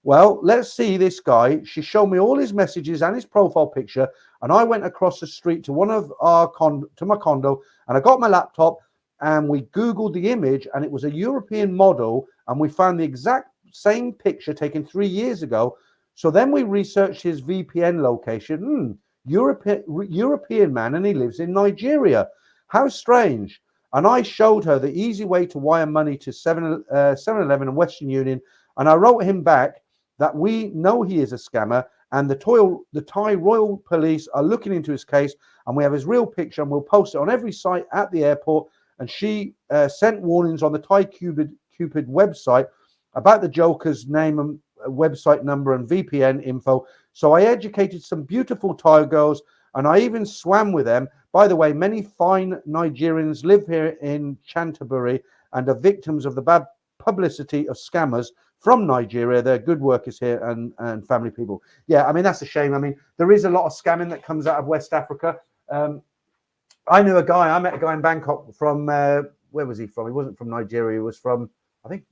Well, let's see this guy. She showed me all his messages and his profile picture, and I went across the street to my condo, and I got my laptop, and we Googled the image, and it was a European model, and we found the exact same picture taken 3 years ago. So then we researched his VPN location. European man, and he lives in Nigeria. How strange. And I showed her the easy way to wire money to 7-Eleven and Western Union, and I wrote him back that we know he is a scammer, and the Thai Royal Police are looking into his case, and we have his real picture, and we'll post it on every site at the airport. And she sent warnings on the Thai Cupid website about the joker's name and website number and VPN info. So I educated some beautiful Thai girls, and I even swam with them. By the way, many fine Nigerians live here in Canterbury and are victims of the bad publicity of scammers from Nigeria. They're good workers here and family people. Yeah, I mean, that's a shame. I mean, there is a lot of scamming that comes out of West Africa. I met a guy in Bangkok from, where was he from? He wasn't from Nigeria. He was from, I think,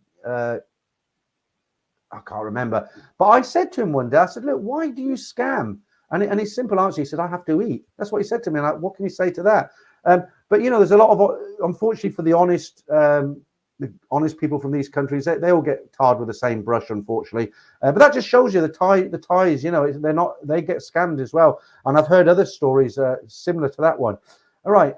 I can't remember. But I said to him one day, I said, look, why do you scam? And his simple answer, he said, I have to eat. That's what he said to me. Like, what can you say to that? But, you know, there's a lot of, unfortunately for the honest people from these countries, they all get tarred with the same brush, unfortunately. But that just shows you the Thais, you know, they get scammed as well. And I've heard other stories similar to that one. All right.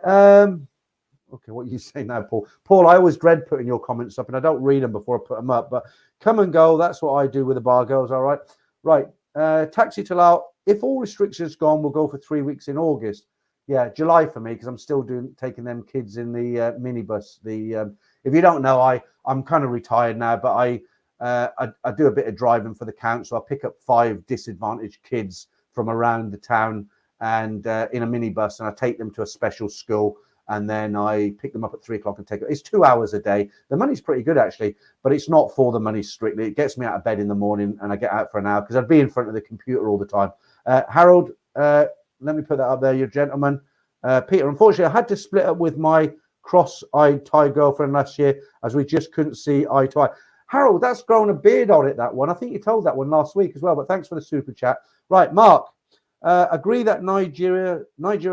Okay, what are you saying now, Paul? Paul, I always dread putting your comments up, and I don't read them before I put them up. But come and go. That's what I do with the bar girls. All right. Right. Taxi to Lao. If all restrictions gone, we'll go for 3 weeks in August. Yeah, July for me, because I'm still taking them kids in the minibus. If you don't know, I'm kind of retired now, but I do a bit of driving for the council. I pick up 5 disadvantaged kids from around the town and in a minibus, and I take them to a special school. And then I pick them up at 3 o'clock and take it. It's 2 hours a day. The money's pretty good, actually, but it's not for the money strictly. It gets me out of bed in the morning, and I get out for an hour because I'd be in front of the computer all the time. Harold, let me put that up there, you gentleman. Peter, unfortunately, I had to split up with my cross-eyed Thai girlfriend last year as we just couldn't see eye to eye. Harold, that's grown a beard on it, that one. I think you told that one last week as well, but thanks for the super chat. Right, Mark, agree that Nigeria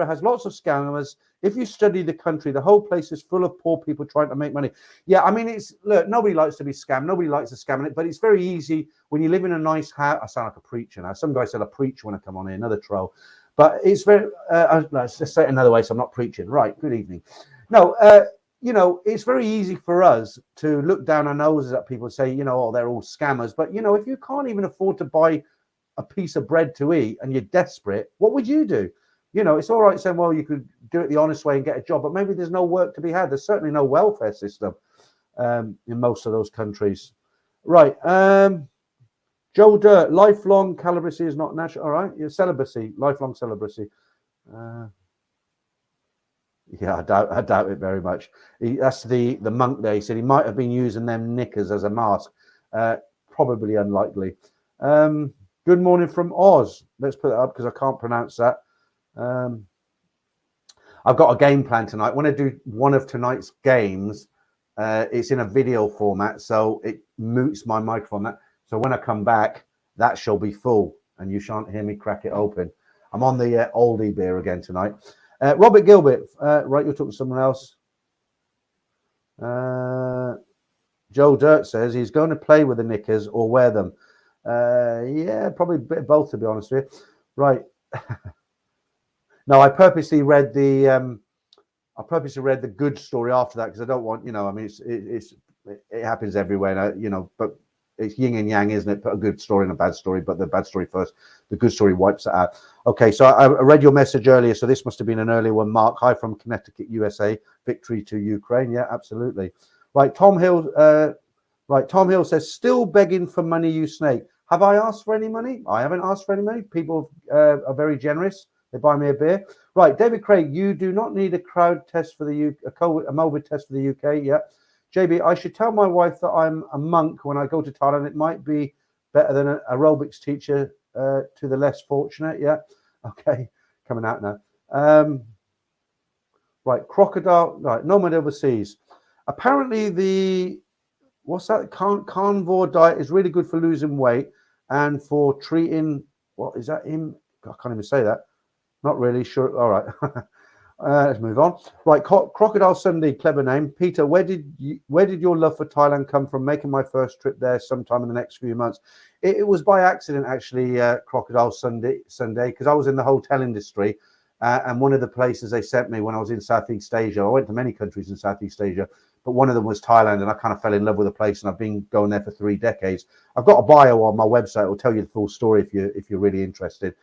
has lots of scammers. If you study the country, the whole place is full of poor people trying to make money. Yeah, I mean, look, nobody likes to be scammed. Nobody likes to scam it, but it's very easy when you live in a nice house. I sound like a preacher now. Some guy said I preach when I come on here, another troll. But it's very, let's just say it another way so I'm not preaching. Right, good evening. No, you know, it's very easy for us to look down our noses at people and say, you know, oh, they're all scammers. But, you know, if you can't even afford to buy a piece of bread to eat and you're desperate, what would you do? You know, it's all right saying, well, you could do it the honest way and get a job, but maybe there's no work to be had. There's certainly no welfare system in most of those countries. Right. Joe Dirt, lifelong celibacy is not natural. All right. Yeah, celibacy, lifelong celibacy. Yeah, I doubt it very much. That's the monk there. He said he might have been using them knickers as a mask. Probably unlikely. Good morning from Oz. Let's put that up because I can't pronounce that. I've got a game plan tonight. When I do one of tonight's games, it's in a video format, so it mutes my microphone. So when I come back, that shall be full, and you shan't hear me crack it open. I'm on the oldie beer again tonight. Robert Gilbert, right, you're talking to someone else. Joe Dirt says he's going to play with the knickers or wear them. Yeah, probably a bit of both, to be honest with you. Right. No, I purposely read the good story after that because I don't want, you know, I mean, it happens everywhere, you know, but it's yin and yang, isn't it? Put a good story and a bad story, but the bad story first, the good story wipes it out. Okay, so I read your message earlier, so this must have been an earlier one. Mark, hi from Connecticut, USA. Victory to Ukraine. Yeah, absolutely. Right, Tom Hill. Tom Hill says, still begging for money, you snake. Have I asked for any money? I haven't asked for any money. People are very generous. They buy me a beer. Right, David Craig, you do not need a crowd test for the UK, a COVID test for the UK. Yeah. JB, I should tell my wife that I'm a monk when I go to Thailand. It might be better than an aerobics teacher to the less fortunate. Yeah. Okay. Coming out now. Right. Crocodile. Right. Nomad overseas. Apparently the, what's that? Carnivore diet is really good for losing weight and for treating, what is that? I can't even say that. Not really sure. All right. Let's move on. Right, Crocodile Sunday, clever name. Peter, where did your love for Thailand come from? Making my first trip there sometime in the next few months. It was by accident, actually. Crocodile Sunday, because I was in the hotel industry, and one of the places they sent me when I was in Southeast Asia. I went to many countries in Southeast Asia, but one of them was Thailand, and I kind of fell in love with the place, and I've been going there for 3 decades. I've got a bio on my website. It'll tell you the full story if you're really interested.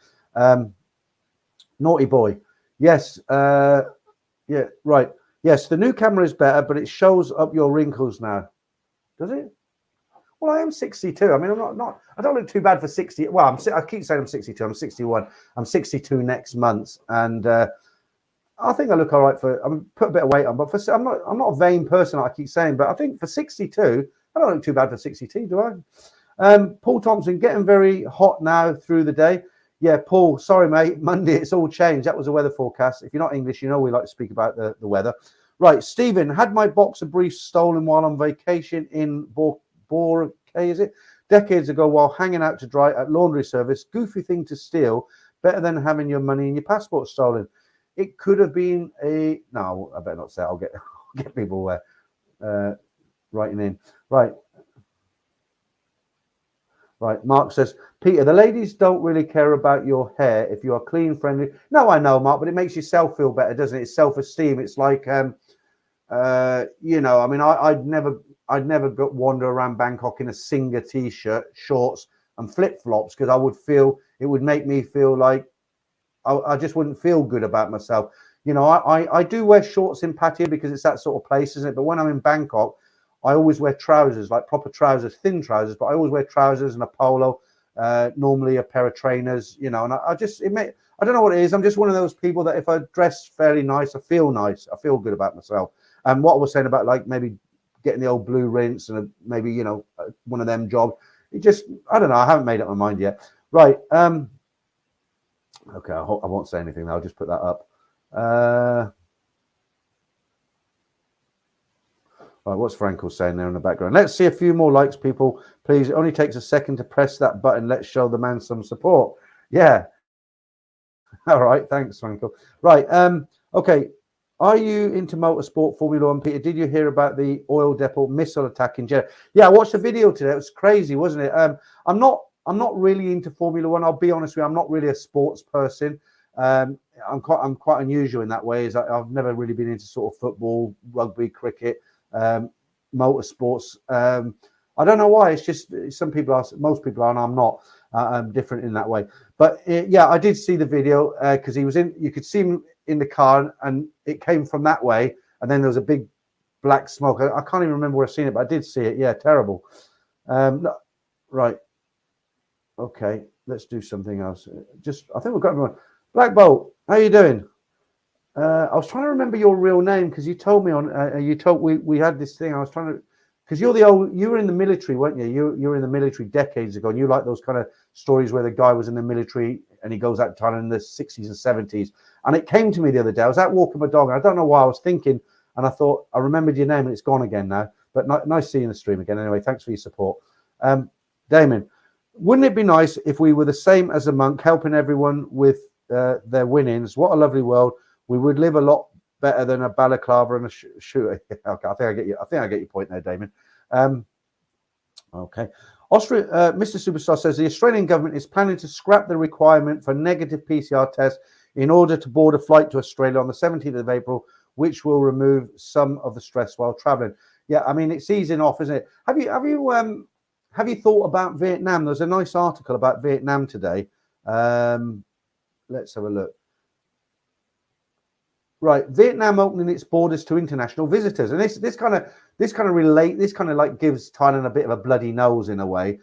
Naughty boy. Yes. Yeah, right. Yes, the new camera is better, but it shows up your wrinkles now. Does it? Well, I am 62. I mean, I don't look too bad for 60. Well, I keep saying I'm 62. I'm 61. I'm 62 next month. And I think I look all right I'm put a bit of weight on, but I'm not a vain person, like I keep saying, but I think for 62, I don't look too bad for 62, do I? Paul Thompson, getting very hot now through the day. Yeah, Paul, sorry, mate. Monday, it's all changed. That was a weather forecast. If you're not English, you know we like to speak about the weather. Right, Stephen, had my boxer briefs stolen while on vacation in Boracay, is it? Decades ago while hanging out to dry at laundry service. Goofy thing to steal. Better than having your money and your passport stolen. It could have been a... No, I better not say it. I'll get people writing in. Right. Right, Mark says, Peter, the ladies don't really care about your hair if you are clean, friendly. No, I know, Mark, but it makes yourself feel better, doesn't it? It's self-esteem. It's like, you know, I mean, I'd never wander around Bangkok in a Singer t-shirt, shorts, and flip-flops because I would feel it would make me feel like I just wouldn't feel good about myself. You know, I do wear shorts in Pattaya because it's that sort of place, isn't it? But when I'm in Bangkok, I always wear trousers, like proper trousers, thin trousers, but I always wear trousers and a polo, normally a pair of trainers, you know, and I don't know what it is. I'm just one of those people that if I dress fairly nice, I feel nice. I feel good about myself. And what I was saying about like maybe getting the old blue rinse and maybe, you know, one of them jobs, it just, I don't know. I haven't made up my mind yet. Right. Okay. I won't say anything. I'll just put that up. Right, what's Frankel saying there in the background? Let's see a few more likes, people. Please, it only takes a second to press that button. Let's show the man some support. Yeah. All right, thanks, Frankel. Right, okay. Are you into motorsport, Formula One, Peter? Did you hear about the oil depot missile attack in Jeddah? Yeah, I watched the video today. It was crazy, wasn't it? I'm not really into Formula One. I'll be honest with you. I'm not really a sports person. I'm quite unusual in that way. Is I've never really been into sort of football, rugby, cricket. Motorsports. I don't know why. It's just some people are, most people are, and I'm not. I'm different in that way. But yeah, I did see the video because he was in. You could see him in the car, and it came from that way. And then there was a big black smoke. I can't even remember where I've seen it, but I did see it. Yeah, terrible. No, right. Okay, let's do something else. I think we've got everyone. Black Bolt, how you doing? I was trying to remember your real name because you told me we had this thing. I was trying to, because you were in the military, weren't you? You were in the military decades ago, and you like those kind of stories where the guy was in the military and he goes out to Thailand in the 60s and 70s. And it came to me the other day. I was out walking my dog, and I don't know why I was thinking, and I thought I remembered your name, and it's gone again now. But nice seeing the stream again. Anyway, thanks for your support, Damon. Wouldn't it be nice if we were the same as a monk, helping everyone with their winnings? What a lovely world. We would live a lot better than a balaclava and a shooter. Okay, I think I get your point there, Damon. Okay. Mr. Superstar says the Australian government is planning to scrap the requirement for negative PCR tests in order to board a flight to Australia on the 17th of April, which will remove some of the stress while traveling. Yeah, I mean, it's easing off, isn't it? Have you have you thought about Vietnam? There's a nice article about Vietnam today. Let's have a look. Right, Vietnam opening its borders to international visitors, and this kind of like gives Thailand a bit of a bloody nose in a way.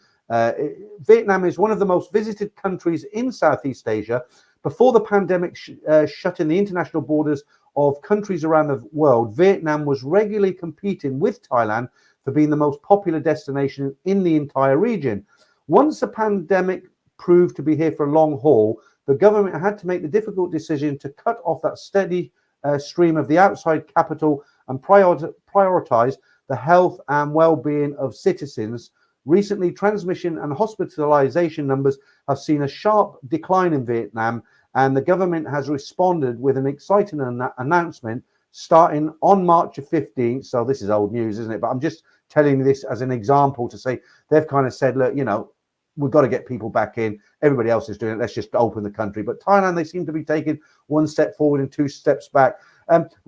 Vietnam is one of the most visited countries in Southeast Asia. Before the pandemic shut in the international borders of countries around the world, Vietnam was regularly competing with Thailand for being the most popular destination in the entire region. Once the pandemic proved to be here for a long haul, the government had to make the difficult decision to cut off that steady stream of the outside capital and prioritize the health and well-being of citizens. Recently, transmission and hospitalization numbers have seen a sharp decline in Vietnam, and the government has responded with an exciting announcement starting on March 15th. So this is old news, isn't it? But I'm just telling you this as an example to say they've kind of said, look, you know, we've got to get people back in. Everybody else is doing it. Let's just open the country. But Thailand, they seem to be taking one step forward and two steps back.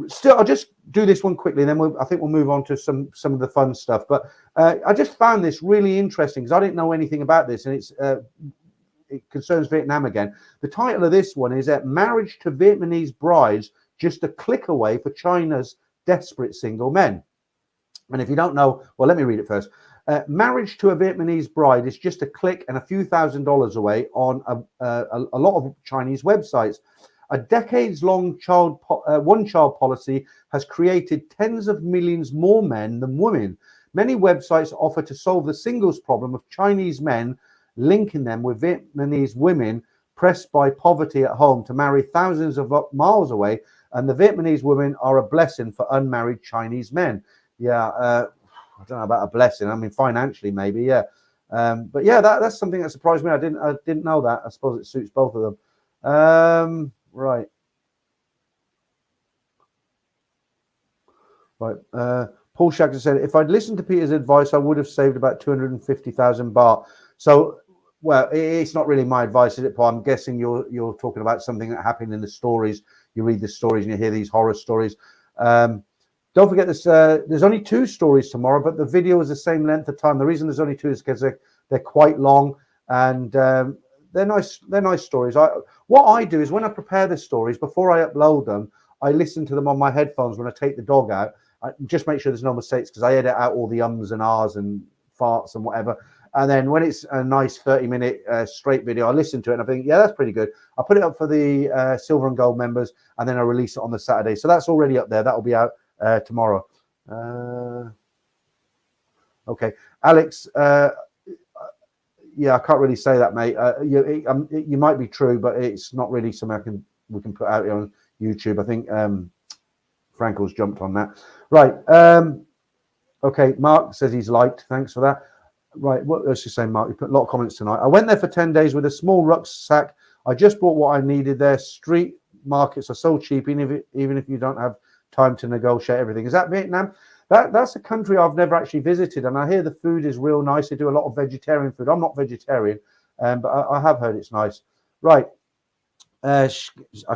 Still, I'll just do this one quickly, and then I think we'll move on to some of the fun stuff. But I just found this really interesting because I didn't know anything about this, and it concerns Vietnam again. The title of this one is "Marriage to Vietnamese Brides Just a Click Away for China's Desperate Single Men." And if you don't know, well, let me read it first. Marriage to a Vietnamese bride is just a click and a few $1,000s away on a lot of Chinese websites. A decades-long one-child policy has created tens of millions more men than women. Many websites offer to solve the singles problem of Chinese men, linking them with Vietnamese women pressed by poverty at home to marry thousands of miles away, and the Vietnamese women are a blessing for unmarried Chinese men. Yeah, I don't know about a blessing. I mean, financially, maybe, yeah. But yeah, that's something that surprised me. I didn't know that. I suppose it suits both of them. Right. Paul Shagger said, if I'd listened to Peter's advice, I would have saved about 250,000 baht. So, well, it's not really my advice, is it, Paul? I'm guessing you're talking about something that happened in the stories. You read the stories and you hear these horror stories. Don't forget this. There's only 2 stories tomorrow, but the video is the same length of time. The reason there's only 2 is because they're quite long, and they're nice. They're nice stories. What I do is when I prepare the stories before I upload them, I listen to them on my headphones when I take the dog out. I just make sure there's no mistakes because I edit out all the ums and ahs and farts and whatever. And then when it's a nice 30-minute straight video, I listen to it and I think, yeah, that's pretty good. I put it up for the silver and gold members, and then I release it on the Saturday. So that's already up there. That'll be out tomorrow. Okay, Alex. Yeah, I can't really say that, mate. You might be true, but it's not really something we can put out here on YouTube. I think Frankel's jumped on that. Right. Okay, Mark says he's liked. Thanks for that. Right, what else you saying, Mark? You put a lot of comments tonight. I went there for 10 days with a small rucksack. I just bought what I needed there. Street markets are so cheap, even if you don't have time to negotiate everything. Is that Vietnam? That's a country I've never actually visited, and I hear the food is real nice. They do a lot of vegetarian food. I'm not vegetarian, but I have heard it's nice. Right. I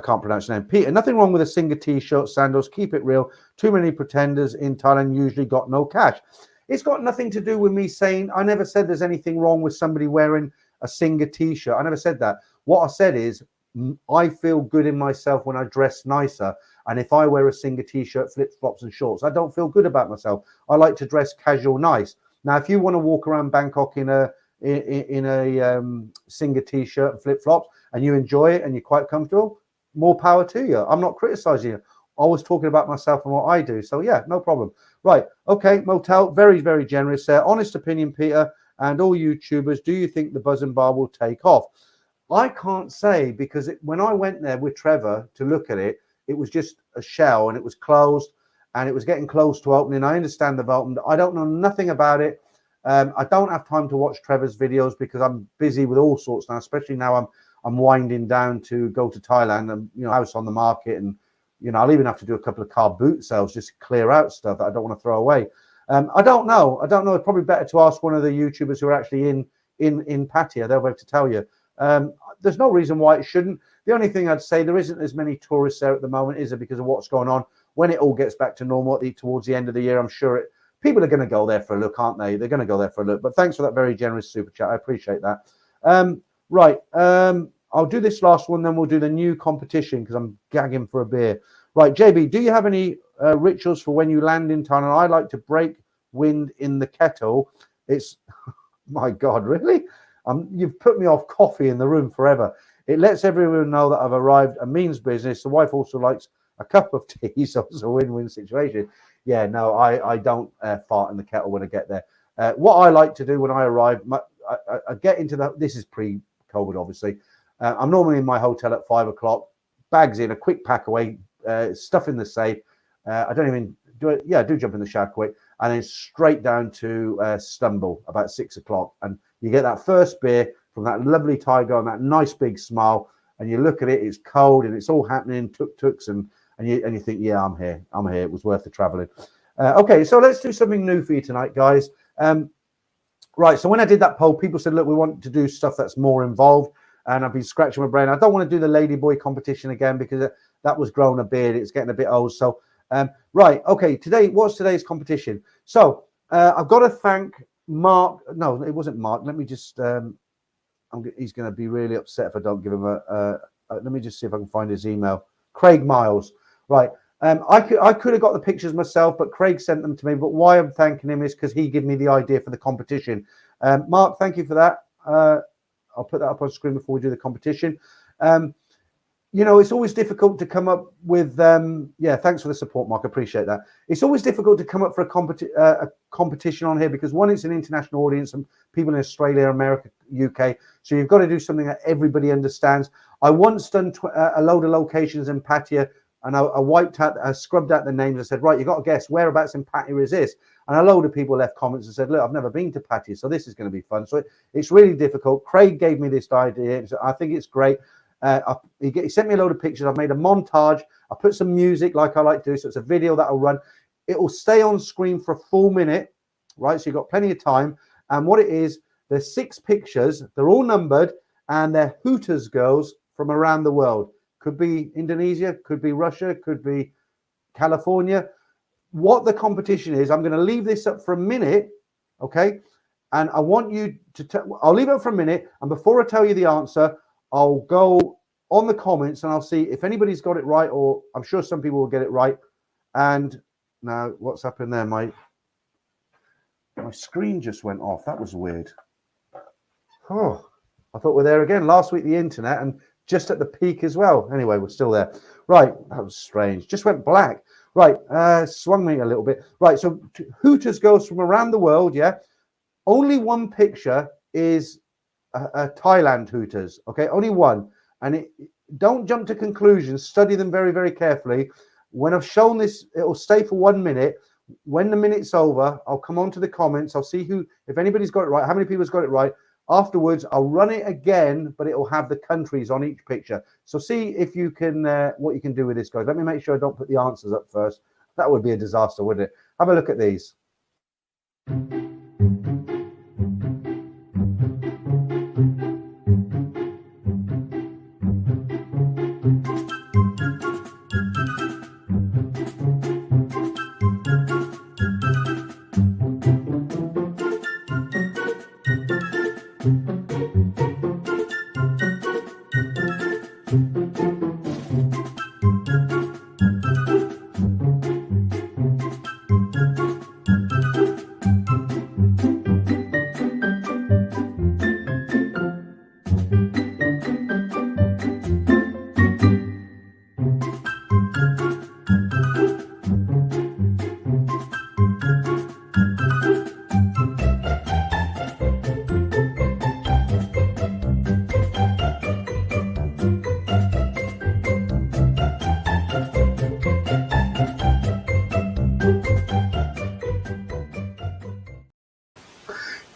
can't pronounce the name. Peter, nothing wrong with a Singer t-shirt, sandals. Keep it real. Too many pretenders in Thailand usually got no cash. It's got nothing to do with me saying, I never said there's anything wrong with somebody wearing a Singer t-shirt. I never said that. What I said is I feel good in myself when I dress nicer. And if I wear a Singer t-shirt, flip-flops and shorts, I don't feel good about myself. I like to dress casual, nice. Now, if you want to walk around Bangkok in a Singer t-shirt and flip-flops and you enjoy it and you're quite comfortable, more power to you. I'm not criticizing you. I was talking about myself and what I do. So yeah, no problem. Right. Okay. Motel, very, very generous there. Honest opinion, Peter, and all YouTubers, do you think the Buzz and Bar will take off? I can't say, because when I went there with Trevor to look at it, it was just a shell and it was closed and it was getting close to opening. I understand they've opened. I don't know nothing about it. I don't have time to watch Trevor's videos because I'm busy with all sorts now, especially now I'm winding down to go to Thailand and, you know, house on the market, and, you know, I'll even have to do a couple of car boot sales just to clear out stuff that I don't want to throw away. I don't know. It's probably better to ask one of the YouTubers who are actually in Pattaya. They'll be able to tell you. There's no reason why it shouldn't. The only thing I'd say, there isn't as many tourists there at the moment, is it, because of what's going on. When it all gets back to normal towards the end of the year, I'm sure people are going to go there for a look, aren't they? They're going to go there for a look. But thanks for that very generous super chat. I appreciate that. Right. I'll do this last one, then we'll do the new competition because I'm gagging for a beer. Right, JB, do you have any rituals for when you land in Thailand? I like to break wind in the kettle. It's, my God, really? You've put me off coffee in the room forever. It lets everyone know that I've arrived and means business. The wife also likes a cup of tea, so it's a win-win situation. Yeah, no, I don't fart in the kettle when I get there. What I like to do when I arrive, I get into this is pre-COVID, obviously. I'm normally in my hotel at 5 o'clock, bags in, a quick pack away, stuff in the safe. I don't even do it. Yeah, I do jump in the shower quick, and then straight down to Stumble about 6 o'clock. And you get that first beer from that lovely Thai girl and that nice big smile. And you look at it, it's cold and it's all happening, tuk-tuks, and you think, yeah, I'm here. It was worth the traveling. Okay, so let's do something new for you tonight, guys. Right, so when I did that poll, people said, look, we want to do stuff that's more involved. And I've been scratching my brain. I don't want to do the Ladyboy competition again because that was growing a beard. It's getting a bit old. So, right, okay, what's today's competition? So, I've got to thank Mark. No, it wasn't Mark. Let me just, he's going to be really upset if I don't give him let me just see if I can find his email. Craig Miles. Right. I could have got the pictures myself, but Craig sent them to me. But why I'm thanking him is because he gave me the idea for the competition. Mark, thank you for that. I'll put that up on screen before we do the competition. You know, it's always difficult to come up with, yeah, thanks for the support, Mark. I appreciate that. It's always difficult to come up for a competition on here because, one, it's an international audience and people in Australia, America, UK. So you've got to do something that everybody understands. I once done a load of locations in Pattaya, and I scrubbed out the names. I said, right, you've got to guess whereabouts in Pattaya is this? And a load of people left comments and said, look, I've never been to Pattaya, so this is going to be fun. So it's really difficult. Craig gave me this idea. I think it's great. He sent me a load of pictures. I've made a montage. I put some music like I like to do. So it's a video that will run. It will stay on screen for a full minute, right? So you've got plenty of time. And what it is, there's 6 pictures. They're all numbered, and they're Hooters girls from around the world. Could be Indonesia, could be Russia, could be California. What the competition is, I'm going to leave this up for a minute, okay? And I want you to, I'll leave it up for a minute. And before I tell you the answer, I'll go on the comments and I'll see if anybody's got it right, or I'm sure some people will get it right. And now what's happened there, mate? My screen just went off. That was weird. Oh, I thought we're there again. Last week, the internet, and just at the peak as well. Anyway, we're still there. Right, that was strange. Just went black. Right, swung me a little bit. Right, so Hooters goes from around the world, yeah? Only one picture is a Thailand Hooters, okay? Only one. And don't jump to conclusions. Study them very, very carefully. When I've shown this, it'll stay for 1 minute. When the minute's over, I'll come on to the comments. I'll see if anybody's got it right, how many people's got it right. Afterwards, I'll run it again, but it'll have the countries on each picture. So see if you can, what you can do with this, guys. Let me make sure I don't put the answers up first. That would be a disaster, wouldn't it? Have a look at these.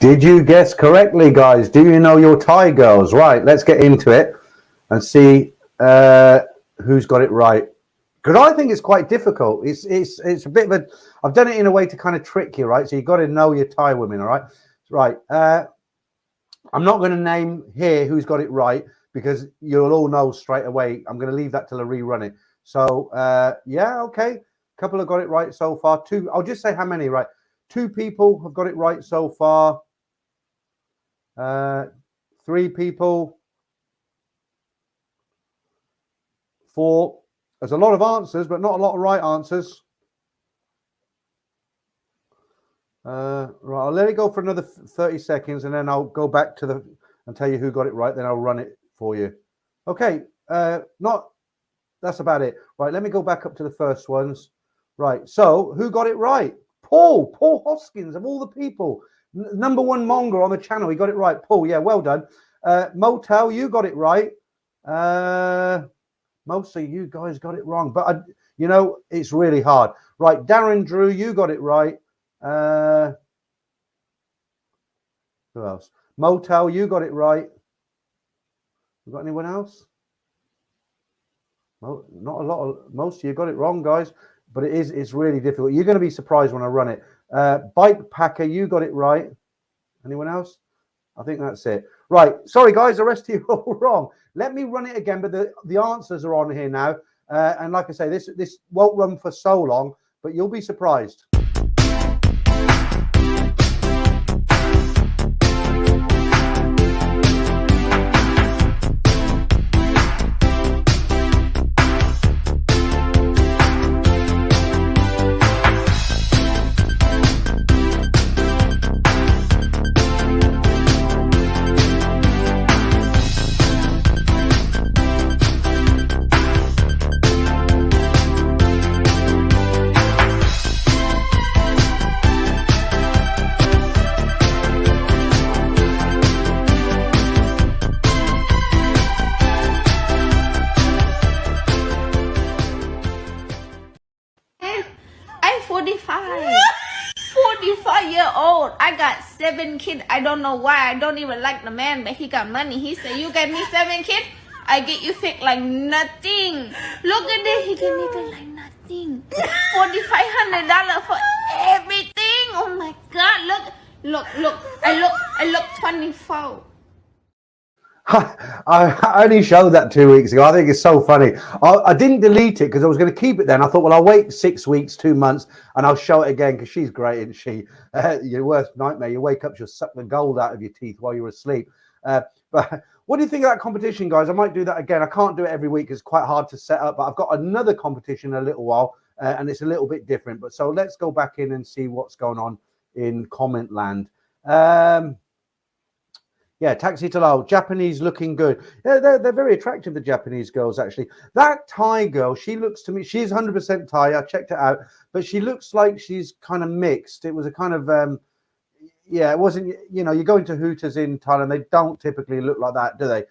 Did you guess correctly, guys? Do you know your Thai girls? Right, let's get into it and see who's got it right. Because I think it's quite difficult. It's a bit of a. I've done it in a way to kind of trick you, right? So you've got to know your Thai women, all right? Right. I'm not going to name here who's got it right because you'll all know straight away. I'm going to leave that till I rerun it. So yeah, okay. A couple have got it right so far. 2. I'll just say how many, right? 2 people have got it right so far. 3 people. 4. There's a lot of answers, but not a lot of right answers. Right, I'll let it go for another 30 seconds, and then I'll go back to and tell you who got it right. Then I'll run it for you. Okay, that's about it. Right, let me go back up to the first ones. Right, so who got it right? Paul Hoskins, of all the people. Number 1 monger on the channel. He got it right. Paul, yeah, well done. Motel, you got it right. Most of you guys got it wrong, but it's really hard. Right, Darren Drew, you got it right. Who else? Motel, you got it right. You got anyone else? No, not a lot. Most of you got it wrong, guys, but it's really difficult. You're going to be surprised when I run it. Bike Packer, you got it right. Anyone else? I think that's it. Right. Sorry, guys. The rest of you are all wrong. Let me run it again, but the answers are on here now. And like I say, this won't run for so long, but you'll be surprised. I'm 45-year-old. I got 7 kids. I don't know why. I don't even like the man, but he got money. He said, you get me 7 kids, I get you fixed like nothing. Look at this. He gave me fixed like nothing. $4,500 for everything. Oh my God. Look. I look 24. I only showed that 2 weeks ago. I think it's so funny. I didn't delete it because I was going to keep it then. I thought, well, I'll wait 6 weeks, 2 months, and I'll show it again because she's great, isn't she? Your worst nightmare. You wake up, she'll suck the gold out of your teeth while you're asleep. But what do you think of that competition, guys? I might do that again. I can't do it every week. It's quite hard to set up, but I've got another competition in a little while, and it's a little bit different. But so let's go back in and see what's going on in comment land. Yeah, Taxi Talal, Japanese looking good. Yeah, they're very attractive, the Japanese girls, actually. That Thai girl, she looks to me, she's 100% Thai. I checked it out, but she looks like she's kind of mixed. It was a kind of, yeah, it wasn't, you go into Hooters in Thailand, they don't typically look like that, do they?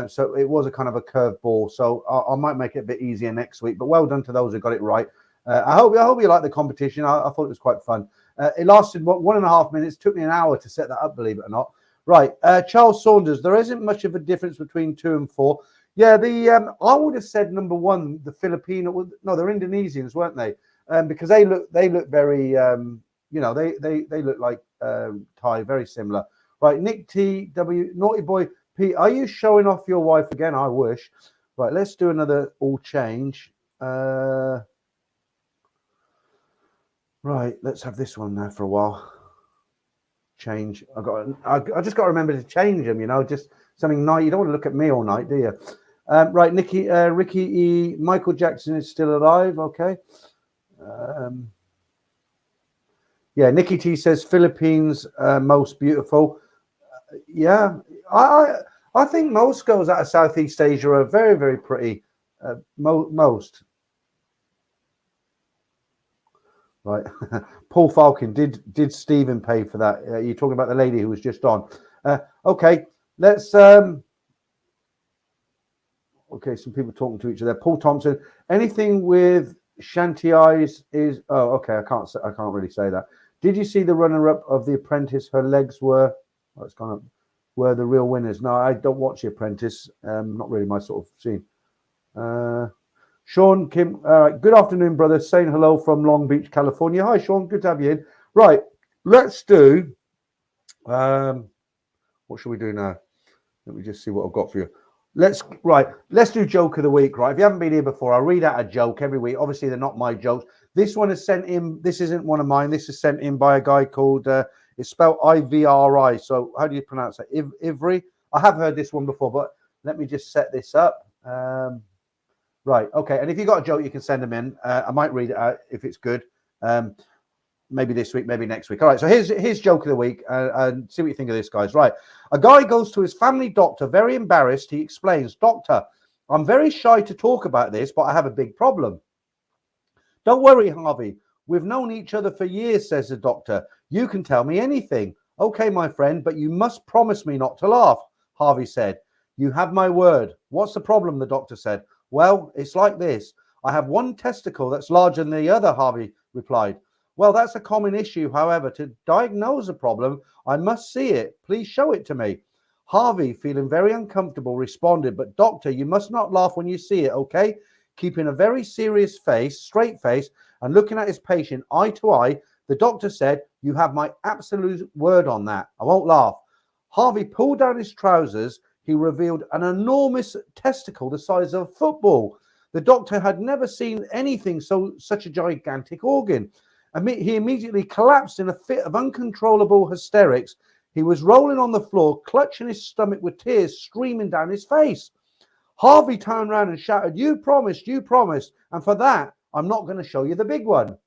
So it was a kind of a curveball. So I might make it a bit easier next week, but well done to those who got it right. I hope you like the competition. I thought it was quite fun. It lasted 1.5 minutes. Took me an hour to set that up, believe it or not. Right, Charles Saunders. There isn't much of a difference between 2 and 4. Yeah, I would have said number 1, the Filipino. No, they're Indonesians, weren't they? Because they look very, they look like Thai, very similar. Right, Nick TW, Naughty Boy P. Are you showing off your wife again? I wish. Right, let's do another all change. Right, let's have this one now for a while. Change. I just got to remember to change them. Just something nice. You don't want to look at me all night, do you? Right, Ricky E. Michael Jackson is still alive. Okay. Yeah, Nikki T says Philippines most beautiful. Yeah, I think most girls out of Southeast Asia are very, very pretty. Most. Right. Paul Falcon, did Stephen pay for that? You're talking about the lady who was just on. Okay, let's okay, some people talking to each other. Paul Thompson, anything with shanty eyes is okay, I can't really say that. Did you see the runner-up of The Apprentice? Her legs were were the real winners. No, I don't watch The Apprentice. Not really my sort of scene. Sean Kim, good afternoon, brother. Saying hello from Long Beach, California. Hi, Sean. Good to have you in. Right, let's do. What should we do now? Let me just see what I've got for you. Let's do joke of the week. Right, if you haven't been here before, I read out a joke every week. Obviously, they're not my jokes. This one is sent in. This isn't one of mine. This is sent in by a guy called. It's spelled Ivri. So how do you pronounce it? Ivry. I have heard this one before, but let me just set this up. Right. Okay. And if you got a joke, you can send them in. I might read it out if it's good. Maybe this week, maybe next week. All right. So here's joke of the week. And see what you think of this, guys. Right. A guy goes to his family doctor, very embarrassed. He explains, "Doctor, I'm very shy to talk about this, but I have a big problem." "Don't worry, Harvey. We've known each other for years," says the doctor. "You can tell me anything." "Okay, my friend, but you must promise me not to laugh," Harvey said. "You have my word." "What's the problem?" the doctor said. "Well, it's like this. I have one testicle that's larger than the other," Harvey replied. "Well, that's a common issue. However, to diagnose a problem, I must see it. Please show it to me." Harvey, feeling very uncomfortable, responded, "But doctor, you must not laugh when you see it, okay?" Keeping a very serious face, straight face, and looking at his patient eye to eye, the doctor said, "You have my absolute word on that. I won't laugh." Harvey pulled down his trousers. He revealed an enormous testicle the size of a football. The doctor had never seen anything such a gigantic organ. He immediately collapsed in a fit of uncontrollable hysterics. He was rolling on the floor, clutching his stomach with tears streaming down his face. Harvey turned around and shouted, you promised, and for that, I'm not going to show you the big one."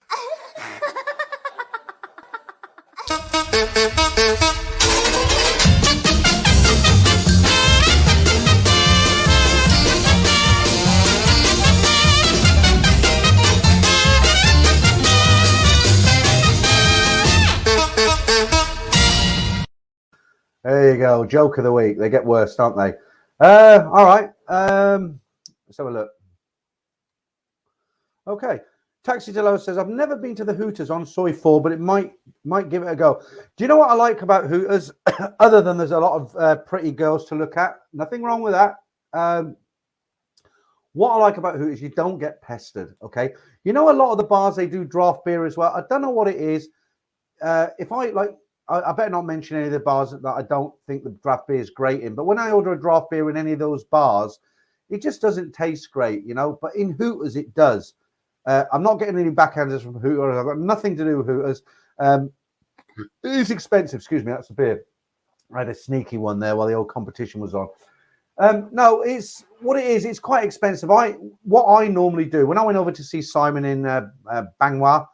There you go. Joke of the week. They get worse, don't they? All right. Let's have a look. Okay. Taxi Delo says, "I've never been to the Hooters on Soy 4, but it might give it a go." Do you know what I like about Hooters? Other than there's a lot of pretty girls to look at. Nothing wrong with that. What I like about Hooters, you don't get pestered. Okay. You know, a lot of the bars, they do draft beer as well. I don't know what it is. If I better not mention any of the bars that I don't think the draft beer is great in. But when I order a draft beer in any of those bars, it just doesn't taste great, you know. But in Hooters, it does. I'm not getting any backhanders from Hooters. I've got nothing to do with Hooters. It is expensive. Excuse me, that's the beer. I had a sneaky one there while the old competition was on. No, it's what it is. It's quite expensive. What I normally do when I went over to see Simon in Bangwa,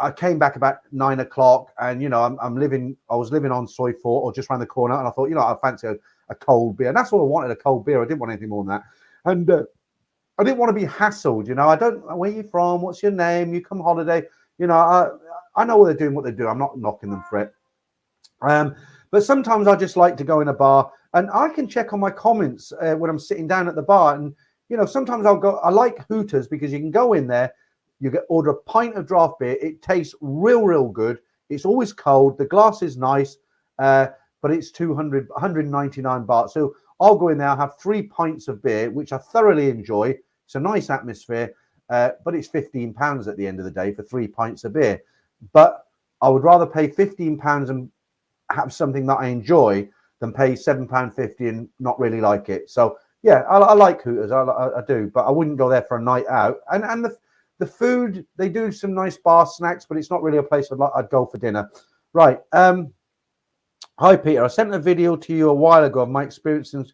I came back about 9 o'clock, and you know, I was living on Soy 4 or just around the corner, and I thought, you know, I fancy a cold beer, and that's all I wanted, a cold beer. I didn't want anything more than that, and I didn't want to be hassled. You know, where are you from? What's your name? You come holiday? You know, I know what they're doing. I'm not knocking them for it. But sometimes I just like to go in a bar, and I can check on my comments when I'm sitting down at the bar, and you know, sometimes I'll go. I like Hooters because you can go in there. You order a pint of draft beer. It tastes real good. It's always cold. The glass is nice, but it's 199 baht. So I'll go in there, I'll have 3 pints of beer, which I thoroughly enjoy. It's a nice atmosphere, but it's £15 at the end of the day for 3 pints of beer. But I would rather pay £15 and have something that I enjoy than pay £7.50 and not really like it. So yeah, I like Hooters. I do, but I wouldn't go there for a night out. And the food, they do some nice bar snacks, but it's not really a place I'd go for dinner. Right. Hi, Peter. I sent a video to you a while ago of my experience in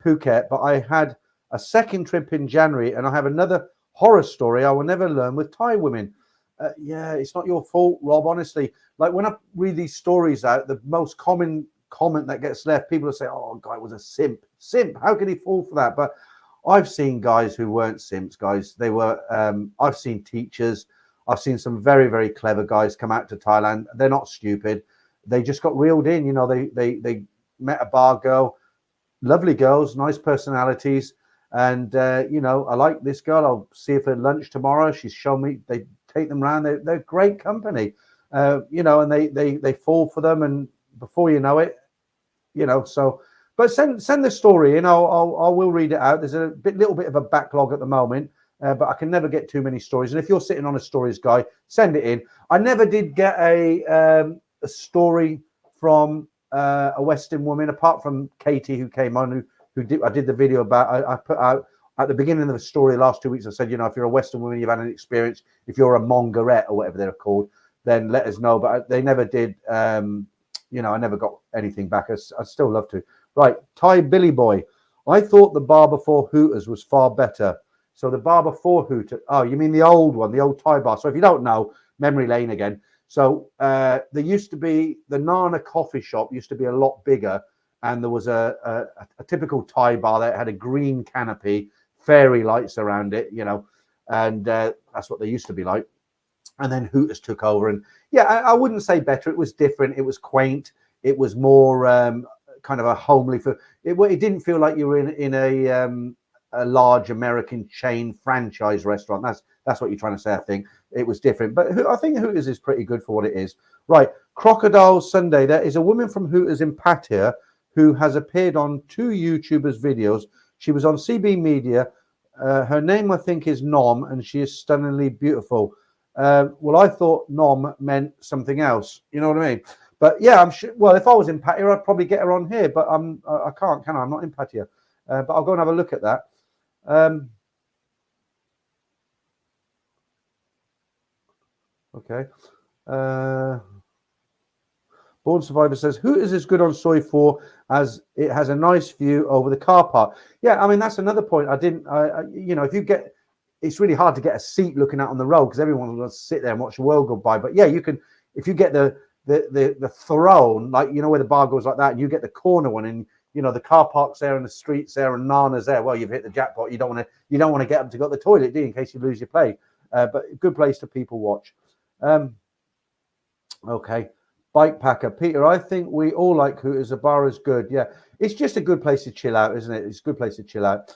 Phuket, but I had a second trip in January, and I have another horror story I will never learn with Thai women. Yeah, it's not your fault, Rob, honestly. Like, when I read these stories out, the most common comment that gets left, people will say, oh, guy was a simp. Simp, how could he fall for that? But I've seen guys who weren't simps, guys. They were, I've seen teachers. I've seen some very, very clever guys come out to Thailand. They're not stupid. They just got reeled in. You know, they met a bar girl, lovely girls, nice personalities. And, you know, I like this girl. I'll see her for lunch tomorrow. She's shown me, they take them around. They're great company, you know, and they fall for them. And before you know it, you know, so. But send the story in. I will read it out. There's a little bit of a backlog at the moment, but I can never get too many stories. And if you're sitting on a stories guy, send it in. I never did get a story from a Western woman, apart from Katie, who came on, I did the video about. I put out at the beginning of the story, the last 2 weeks, I said, you know, if you're a Western woman, you've had an experience, if you're a mongerette or whatever they're called, then let us know. But they never did. You know, I never got anything back. I'd still love to. Right, Thai Billy Boy. I thought the bar before Hooters was far better. So the bar before Hooters. Oh, you mean the old one, the old Thai bar. So if you don't know, memory lane again. So there used to be the Nana coffee shop used to be a lot bigger, and there was a typical Thai bar that had a green canopy, fairy lights around it, you know, and that's what they used to be like. And then Hooters took over, and yeah, I wouldn't say better. It was different. It was quaint. It was more kind of a homely. It didn't feel like you were in a large American chain franchise restaurant. That's what you're trying to say. I think it was different, but I think Hooters is pretty good for what it is. Right, Crocodile Sunday. There is a woman from Hooters in Pattaya who has appeared on 2 YouTubers' videos. She was on CB Media. Her name, I think, is Nom, and she is stunningly beautiful. Well, I thought Nom meant something else. You know what I mean? But yeah, I'm sure. Well, if I was in Pattaya, I'd probably get her on here, but I can't, can I? I'm not in Pattaya. But I'll go and have a look at that. Okay. Born Survivor says Hooters is good on Soy 4 as it has a nice view over the car park. Yeah, I mean that's another point. You know, if you get, it's really hard to get a seat looking out on the road because everyone will sit there and watch the world go by. But yeah, you can, if you get the throne, like, you know, where the bar goes like that, and you get the corner one, and you know the car park's there and the streets there and Nana's there. Well, you've hit the jackpot. You don't want to get up to go to the toilet, do you, in case you lose your play? But good place to people watch. Okay. Bike Packer Peter, I think we all like Hooters. The bar is good. Yeah, it's just a good place to chill out, isn't it? It's a good place to chill out.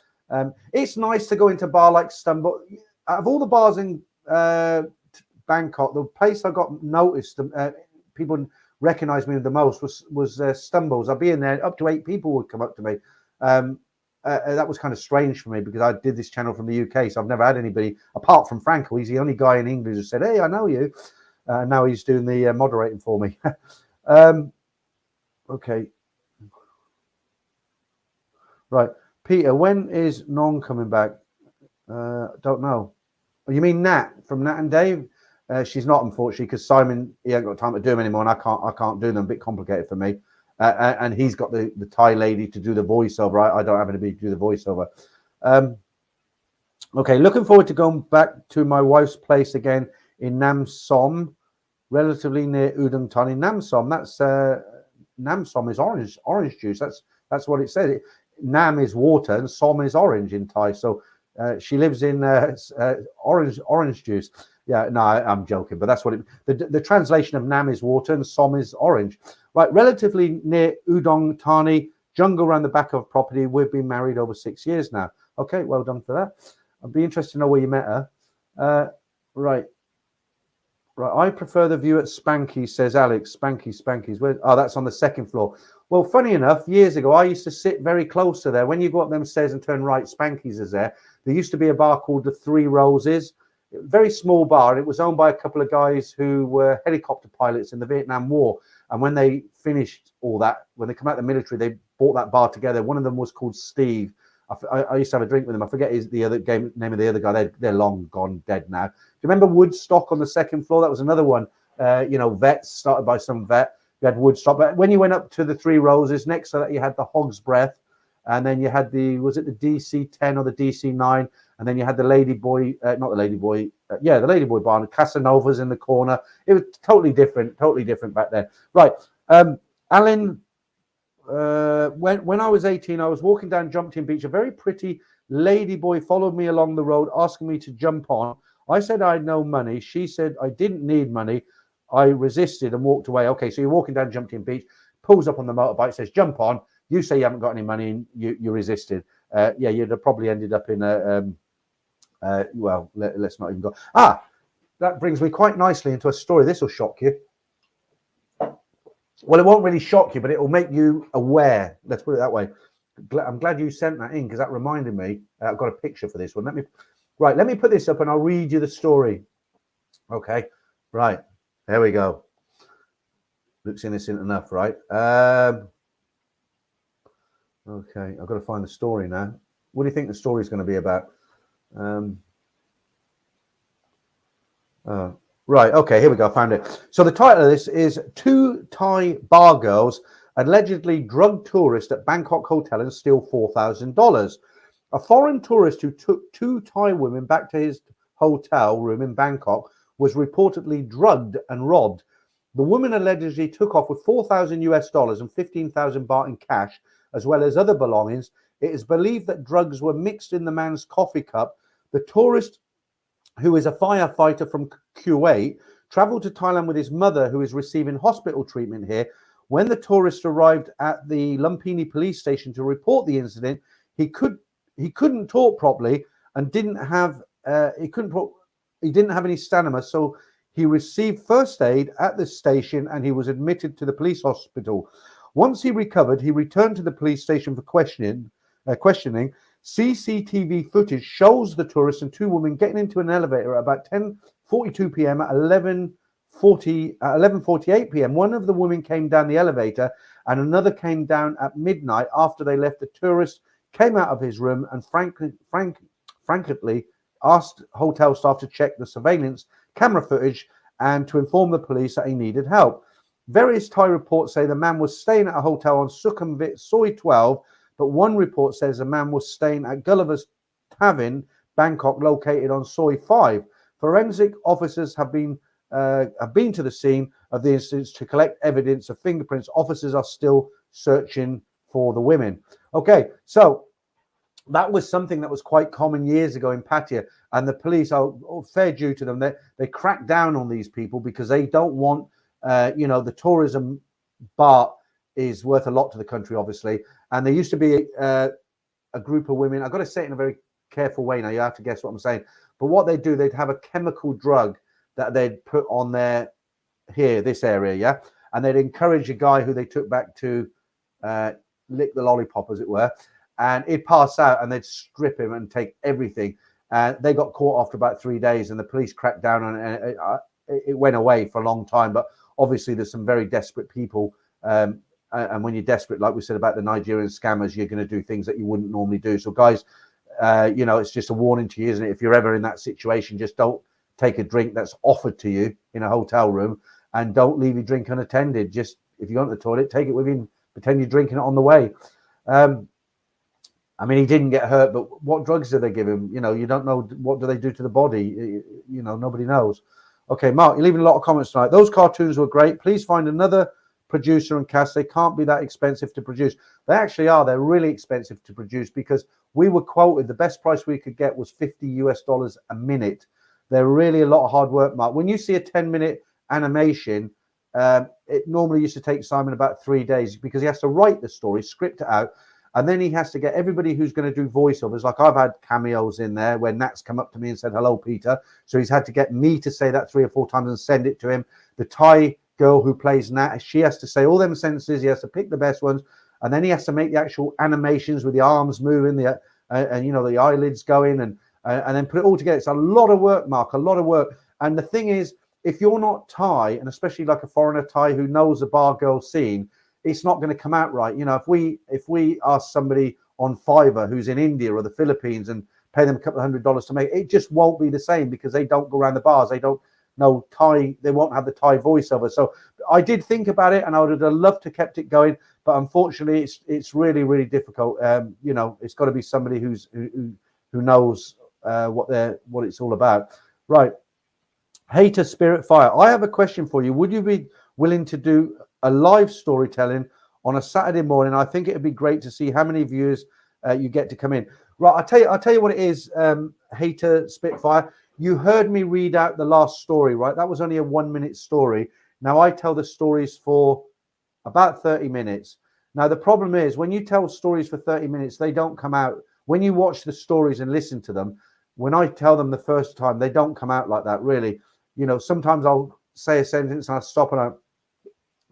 It's nice to go into a bar like Stumble. Out of all the bars in Bangkok, the place I got noticed, people recognized me the most was Stumbles. I'd be in there, up to 8 people would come up to me. That was kind of strange for me because I did this channel from the UK, so I've never had anybody apart from Franco. He's the only guy in England who said, "Hey, I know you." Now he's doing the moderating for me. Okay. Right. Peter, when is Non coming back? Don't know. Oh, you mean Nat from Nat and Dave? She's not, unfortunately, because Simon, he ain't got time to do them anymore, and I can't do them. A bit complicated for me. And he's got the Thai lady to do the voiceover. I don't have anybody to do the voiceover. Okay, looking forward to going back to my wife's place again in Nam Som, relatively near Udon Thani. Nam Som, that's Nam Som is orange juice. That's what it said. Nam is water and Som is orange in Thai. So she lives in orange juice. Yeah, no, I'm joking, but that's what the translation of Nam is water and Som is orange. Right, relatively near Udon Thani, jungle around the back of property. We've been married over 6 years now. Okay, well done for that. I'd be interested to know where you met her. Right, I prefer the view at Spanky, says Alex. Spanky's. Where? Oh, that's on the 2nd floor. Well, funny enough, years ago, I used to sit very close to there. When you go up them stairs and turn right, Spanky's is there. There used to be a bar called the 3 Roses. Very small bar, and it was owned by a couple of guys who were helicopter pilots in the Vietnam War. And when they finished all that, when they come out of the military, they bought that bar together. One of them was called Steve. I used to have a drink with him. I forget name of the other guy. They're long gone, dead now. Do you remember Woodstock on the 2nd floor? That was another one. You know, vets, started by some vet. You had Woodstock. But when you went up to the 3 Roses, next to that you had the Hog's Breath. And then you had was it the DC-10 or the DC-9? And then you had the Ladyboy, not the Ladyboy, the Ladyboy bar, and Casanovas in the corner. It was totally different back then. Right. Alan, when I was 18, I was walking down Jumping Beach. A very pretty ladyboy followed me along the road, asking me to jump on. I said I had no money. She said I didn't need money. I resisted and walked away. Okay, so you're walking down Jumping Beach, pulls up on the motorbike, says jump on. You say you haven't got any money, and you resisted. Yeah, you'd have probably ended up in a. Well, let's not even go. That brings me quite nicely into a story. This will shock you. Well, it won't really shock you, but it will make you aware. Let's put it that way. I'm glad you sent that in because that reminded me. I've got a picture for this one. Let me put this up and I'll read you the story. Okay, right. There we go. Looks innocent enough, right? Okay, I've got to find the story now. What do you think the story is going to be about? Right, okay, here we go, I found it. So the title of this is 2 Thai bar girls allegedly drug tourist at Bangkok hotel and steal $4,000. A foreign tourist who took 2 Thai women back to his hotel room in Bangkok was reportedly drugged and robbed. The woman allegedly took off with $4,000 and 15,000 baht in cash, as well as other belongings. It is believed that drugs were mixed in the man's coffee cup. The tourist, who is a firefighter from Kuwait, traveled to Thailand with his mother, who is receiving hospital treatment here. When the tourist arrived at the Lumpini police station to report the incident, he couldn't talk properly and didn't have any stamina, so he received first aid at the station and he was admitted to the police hospital. Once he recovered, he returned to the police station for questioning. CCTV footage shows the tourist and 2 women getting into an elevator at about 10:42 p.m. At 11:48 p.m. one of the women came down the elevator and another came down at midnight. After they left, the tourist came out of his room and frankly asked hotel staff to check the surveillance camera footage and to inform the police that he needed help. Various Thai reports say the man was staying at a hotel on Sukhumvit Soi 12, but one report says the man was staying at Gulliver's Tavern, Bangkok, located on Soi 5. Forensic officers have been to the scene of the incident to collect evidence of fingerprints. Officers are still searching for the women. Okay, so that was something that was quite common years ago in Pattaya, and the police are fair due to them. They crack down on these people because they don't want, the tourism baht is worth a lot to the country, obviously. And there used to be a group of women. I've got to say it in a very careful way now. You have to guess what I'm saying. But what they do, they'd have a chemical drug that they'd put on this area, yeah, and they'd encourage a guy who they took back to lick the lollipop, as it were. And he'd pass out and they'd strip him and take everything. They got caught after about 3 days and the police cracked down on it. And it went away for a long time. But obviously there's some very desperate people. And when you're desperate, like we said about the Nigerian scammers, you're going to do things that you wouldn't normally do. So guys, it's just a warning to you, isn't it? If you're ever in that situation, just don't take a drink that's offered to you in a hotel room and don't leave your drink unattended. Just if you go to the toilet, take it with you, pretend you're drinking it on the way. I mean, he didn't get hurt, but what drugs do they give him? You don't know, what do they do to the body? Nobody knows. Okay, Mark, you're leaving a lot of comments tonight. Those cartoons were great. Please find another producer and cast. They can't be that expensive to produce. They actually are. They're really expensive to produce because we were quoted the best price we could get was $50 a minute. They're really a lot of hard work, Mark. When you see a 10-minute animation, it normally used to take Simon about 3 days because he has to write the story, script it out, and then he has to get everybody who's going to do voiceovers. Like I've had cameos in there where Nat's come up to me and said, "Hello, Peter." So he's had to get me to say that 3 or 4 times and send it to him. The Thai girl who plays Nat, she has to say all them sentences. He has to pick the best ones. And then he has to make the actual animations with the arms moving, the eyelids going and then put it all together. It's a lot of work, Mark, a lot of work. And the thing is, if you're not Thai, and especially like a foreigner Thai who knows the bar girl scene, it's not going to come out right. If we ask somebody on Fiverr who's in India or the Philippines and pay them a couple of $100s to make it, just won't be the same because they don't go around the bars. They don't know Thai. They won't have the Thai voiceover. So I did think about it, and I would have loved to kept it going, but unfortunately, it's really, really difficult. It's got to be somebody who knows what it's all about. Right, Hater Spirit Fire. I have a question for you. Would you be willing to do a live storytelling on a Saturday morning? I think it'd be great to see how many viewers you get to come in. Right, I'll tell you what it is, Hater Spitfire. You heard me read out the last story, right? That was only a 1-minute story. Now I tell the stories for about 30 minutes. Now the problem is when you tell stories for 30 minutes, they don't come out. When you watch the stories and listen to them, when I tell them the first time, they don't come out like that, really. Sometimes I'll say a sentence and I'll stop and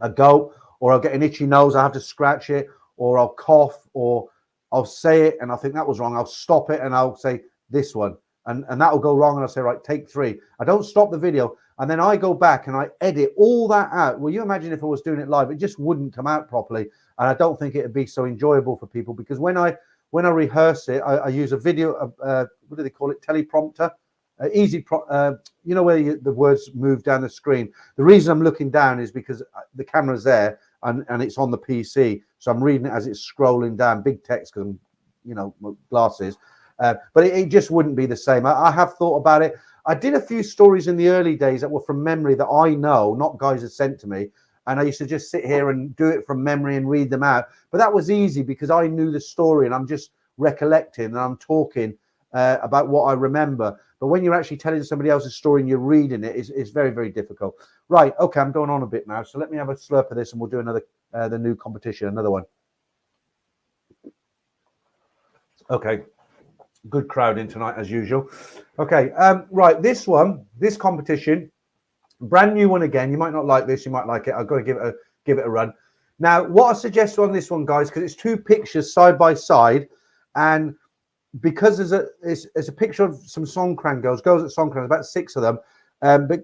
I go, or I'll get an itchy nose, I have to scratch it, or I'll cough, or I'll say it and I think that was wrong. I'll stop it and I'll say this one. And that'll go wrong, and I'll say, right, take 3. I don't stop the video, and then I go back and I edit all that out. Well, you imagine if I was doing it live, it just wouldn't come out properly, and I don't think it'd be so enjoyable for people because when I when I rehearse it, I use a video, what do they call it? Teleprompter. You know, where the words move down the screen. The reason I'm looking down is because the camera's there and it's on the PC. So I'm reading it as it's scrolling down, big text because I'm, you know, glasses. But it just wouldn't be the same. I have thought about it. I did a few stories in the early days that were from memory that I know, not guys had sent to me. And I used to just sit here and do it from memory and read them out. But that was easy because I knew the story and I'm just recollecting and I'm talking about what I remember. But when you're actually telling somebody else's story and you're reading it, it's very, very difficult. Right. Okay. I'm going on a bit now. So let me have a slurp of this and we'll do another, the new competition, another one. Okay. Good crowd in tonight as usual. Okay. Right. This competition, brand new one again. You might not like this. You might like it. I've got to give it a run. Now, what I suggest on this one, guys, because it's two pictures side by side, and because there's a picture of some Songkran girls at Songkran, about 6 of them, but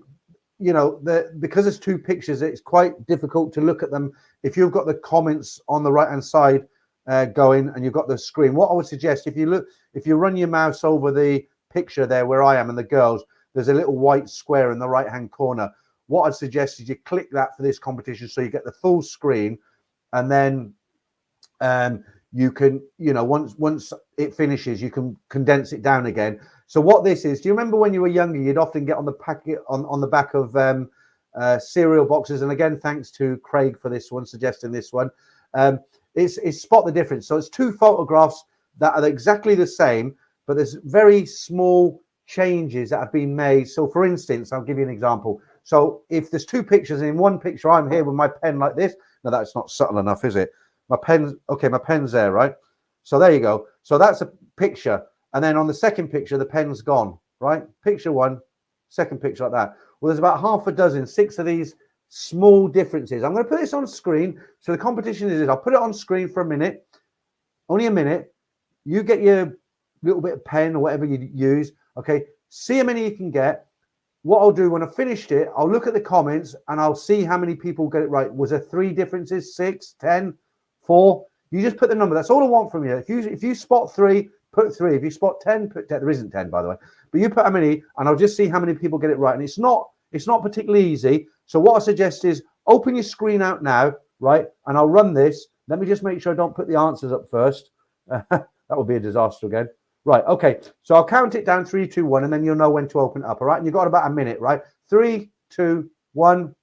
you know, because there's two pictures, it's quite difficult to look at them if you've got the comments on the right hand side going and you've got the screen. What I would suggest, if you run your mouse over the picture there where I am and the girls, there's a little white square in the right hand corner. What I'd suggest is you click that for this competition so you get the full screen, and then you can, you know, once it finishes, you can condense it down again. So what this is, do you remember when you were younger, you'd often get on the packet on the back of cereal boxes? And again, thanks to Craig for this one, suggesting this one. It's spot the difference. So it's two photographs that are exactly the same, but there's very small changes that have been made. So for instance, I'll give you an example. So if there's two pictures, and in one picture I'm here with my pen like this. Now that's not subtle enough, is it? My pen's there, right? So there you go. So that's a picture. And then on the second picture, the pen's gone, right? Picture one, second picture like that. Well, there's about half a dozen, 6 of these small differences. I'm going to put this on screen. So the competition is this. I'll put it on screen for a minute, only a minute. You get your little bit of pen or whatever you use. Okay. See how many you can get. What I'll do when I've finished it, I'll look at the comments and I'll see how many people get it right. Was there 3 differences, 6, 10? 4? You just put the number. That's all I want from you. If you spot 3, put 3. If you spot 10, put 10. There isn't 10, by the way, but you put how many, and I'll just see how many people get it right. And it's not particularly easy. So what I suggest is open your screen out now, right? And I'll run this. Let me just make sure I don't put the answers up first. That would be a disaster again. Right. Okay. So I'll count it down 3, 2, 1, and then you'll know when to open it up. All right. And you've got about a minute, right? 3, 2, 1.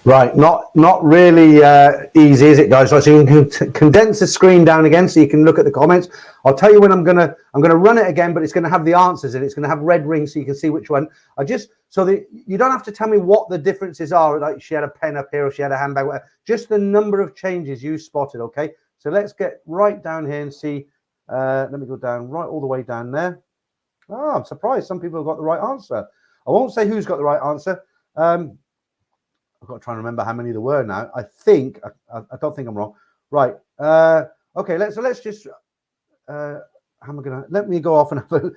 Right, not really easy, is it, guys? So you can condense the screen down again so you can look at the comments. I'll tell you when I'm gonna run it again, but it's gonna have the answers and it's gonna have red rings so you can see which one. You don't have to tell me what the differences are, like she had a pen up here or she had a handbag, whatever. Just the number of changes you spotted, okay? So let's get right down here and see. Let me go down right all the way down there. Oh, I'm surprised some people have got the right answer. I won't say who's got the right answer. I've got to try and remember how many there were now. I don't think I'm wrong. Right. Okay. Let's just. How am I gonna? Let me go off and have a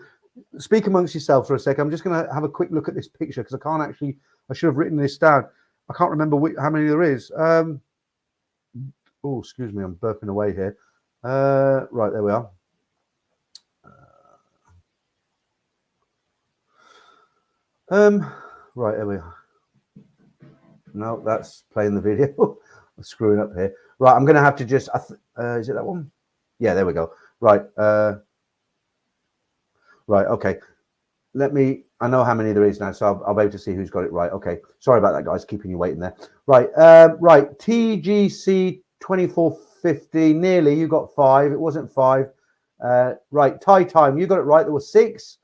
speak amongst yourselves for a second. I'm just gonna have a quick look at this picture because I can't actually. I should have written this down. I can't remember how many there is. Oh, excuse me. I'm burping away here. Right. There we are. Right. There we are. No, that's playing the video. I'm screwing up here. Right, I'm going to have to just, is it that one? Yeah, there we go. Right. Right, okay. I know how many there is now, so I'll be able to see who's got it right. Okay, sorry about that, guys, keeping you waiting there. Right, right, TGC 2450, nearly, you got 5. It wasn't 5. Right, Thai time, you got it right. There were 6.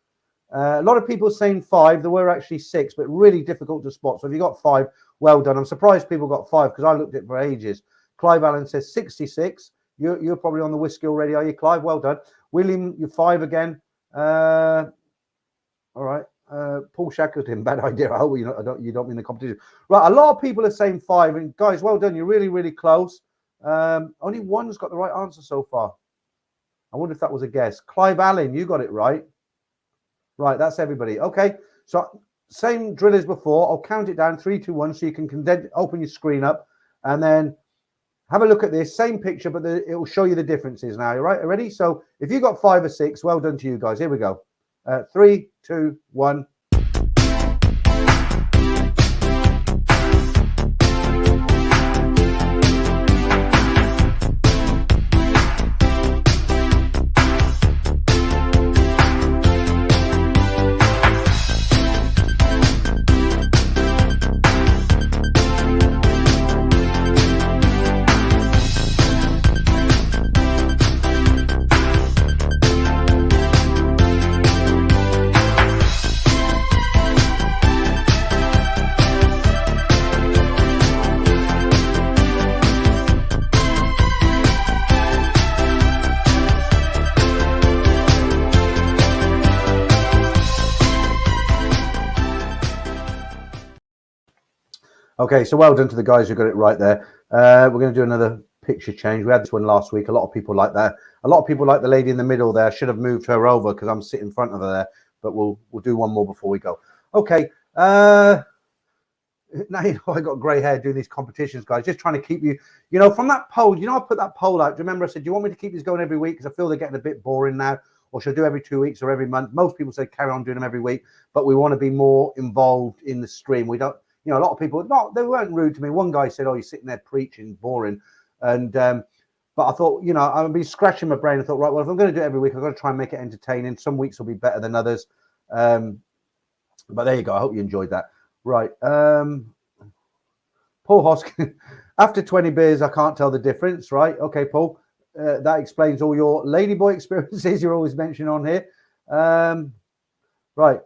A lot of people saying 5. There were actually 6, but really difficult to spot. So if you got 5, well done. I'm surprised people got 5 because I looked at it for ages. Clive Allen says 66. You're probably on the whiskey already, are you, Clive? Well done. William, you're 5 again. All right. Paul Shackleton, bad idea. I hope you don't win the competition. Right, a lot of people are saying 5, and guys, well done. You're really, really close. Only one's got the right answer so far. I wonder if that was a guess. Clive Allen, you got it right. Right, that's everybody. Okay, so same drill as before. I'll count it down 3, 2, 1, so you can open your screen up and then have a look at this same picture, but it will show you the differences now. All right, ready? So if you got 5 or 6, well done to you guys. Here we go. 3, 2, 1. Okay, so well done to the guys who got it right there. We're going to do another picture change. We had this one last week. A lot of people like that. A lot of people like the lady in the middle there. I should have moved her over because I'm sitting in front of her there. But we'll do one more before we go. Okay. Now you know I got grey hair doing these competitions, guys. Just trying to keep you, from that poll. I put that poll out. Do you remember I said, do you want me to keep these going every week? Because I feel they're getting a bit boring now. Or should I do every 2 weeks or every month? Most people say carry on doing them every week. But we want to be more involved in the stream. We don't. A lot of people, they weren't rude to me. One guy said, oh, you're sitting there preaching, boring. And, but I thought, I've been scratching my brain. I thought, right, well, if I'm going to do it every week, I've got to try and make it entertaining. Some weeks will be better than others. But there you go. I hope you enjoyed that. Right. Paul Hoskin, after 20 beers, I can't tell the difference. Right. Okay, Paul. That explains all your ladyboy experiences you're always mentioning on here. Right.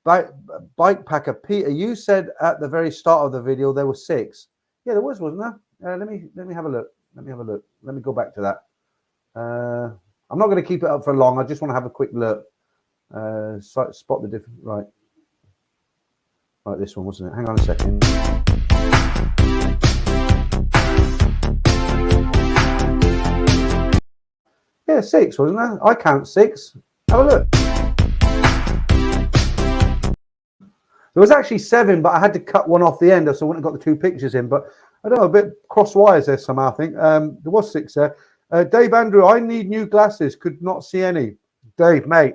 Bike packer Peter, you said at the very start of the video there were 6. Yeah, there wasn't there? Let me have a look. Let me go back to that. I'm not going to keep it up for long. I just want to have a quick look. Spot the difference. Right, this one wasn't it? Hang on a second. Yeah, 6 wasn't there? I count 6. Have a look. There was actually 7, but I had to cut one off the end, so I wouldn't have got the 2 pictures in. But I don't know, a bit cross wires there somehow, I think. There was 6 there. Dave Andrew, I need new glasses. Could not see any. Dave, mate,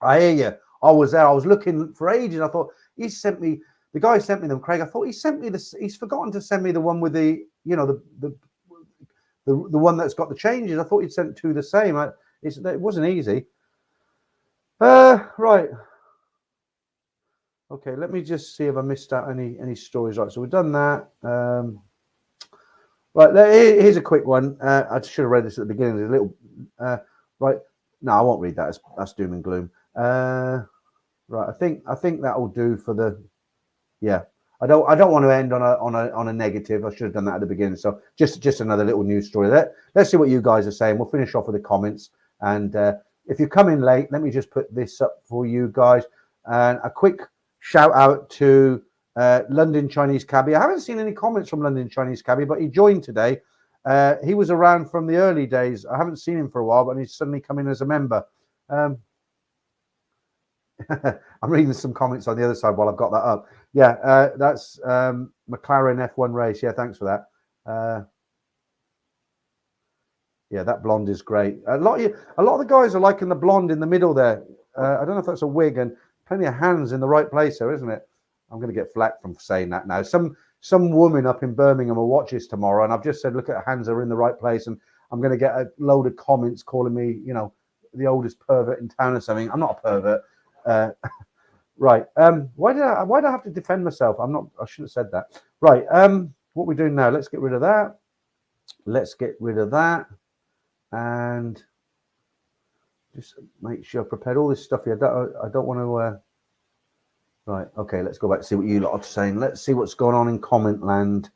I hear you. I was there. I was looking for ages. I thought the guy sent me them, Craig. I thought he's forgotten to send me the one with the one that's got the changes. I thought he'd sent 2 the same. It wasn't easy. Right. Okay, let me just see if I missed out any stories. Right, so we've done that. Right, here's a quick one. I should have read this at the beginning. There's a little right. No, I won't read that. That's doom and gloom. Right, I think that'll do for the. Yeah, I don't want to end on a negative. I should have done that at the beginning. So just another little news story. Let's see what you guys are saying. We'll finish off with the comments. And if you come in late, let me just put this up for you guys. And a quick shout out to London Chinese Cabbie. I haven't seen any comments from London Chinese Cabbie, but he joined today. He was around from the early days. I haven't seen him for a while, but he's suddenly come in as a member. I'm reading some comments on the other side while I've got that up. Yeah, that's McLaren F1 race. Yeah, thanks for that. Yeah, that blonde is great. A lot of the guys are liking the blonde in the middle there. I don't know if that's a wig, and plenty of hands in the right place there, isn't it? I'm going to get flack from saying that now. Some some woman up in Birmingham will watch this tomorrow, and I've just said, look, at hands are in the right place, and I'm going to get a load of comments calling me, you know, the oldest pervert in town or something. I'm not a pervert. Right. Why do I have to defend myself? I shouldn't have said that. Right. What we're doing now, let's get rid of that. Let's get rid of that. And just make sure I prepared all this stuff here. I don't want to right, okay, let's go back to see what you lot are saying. Let's see what's going on in comment land.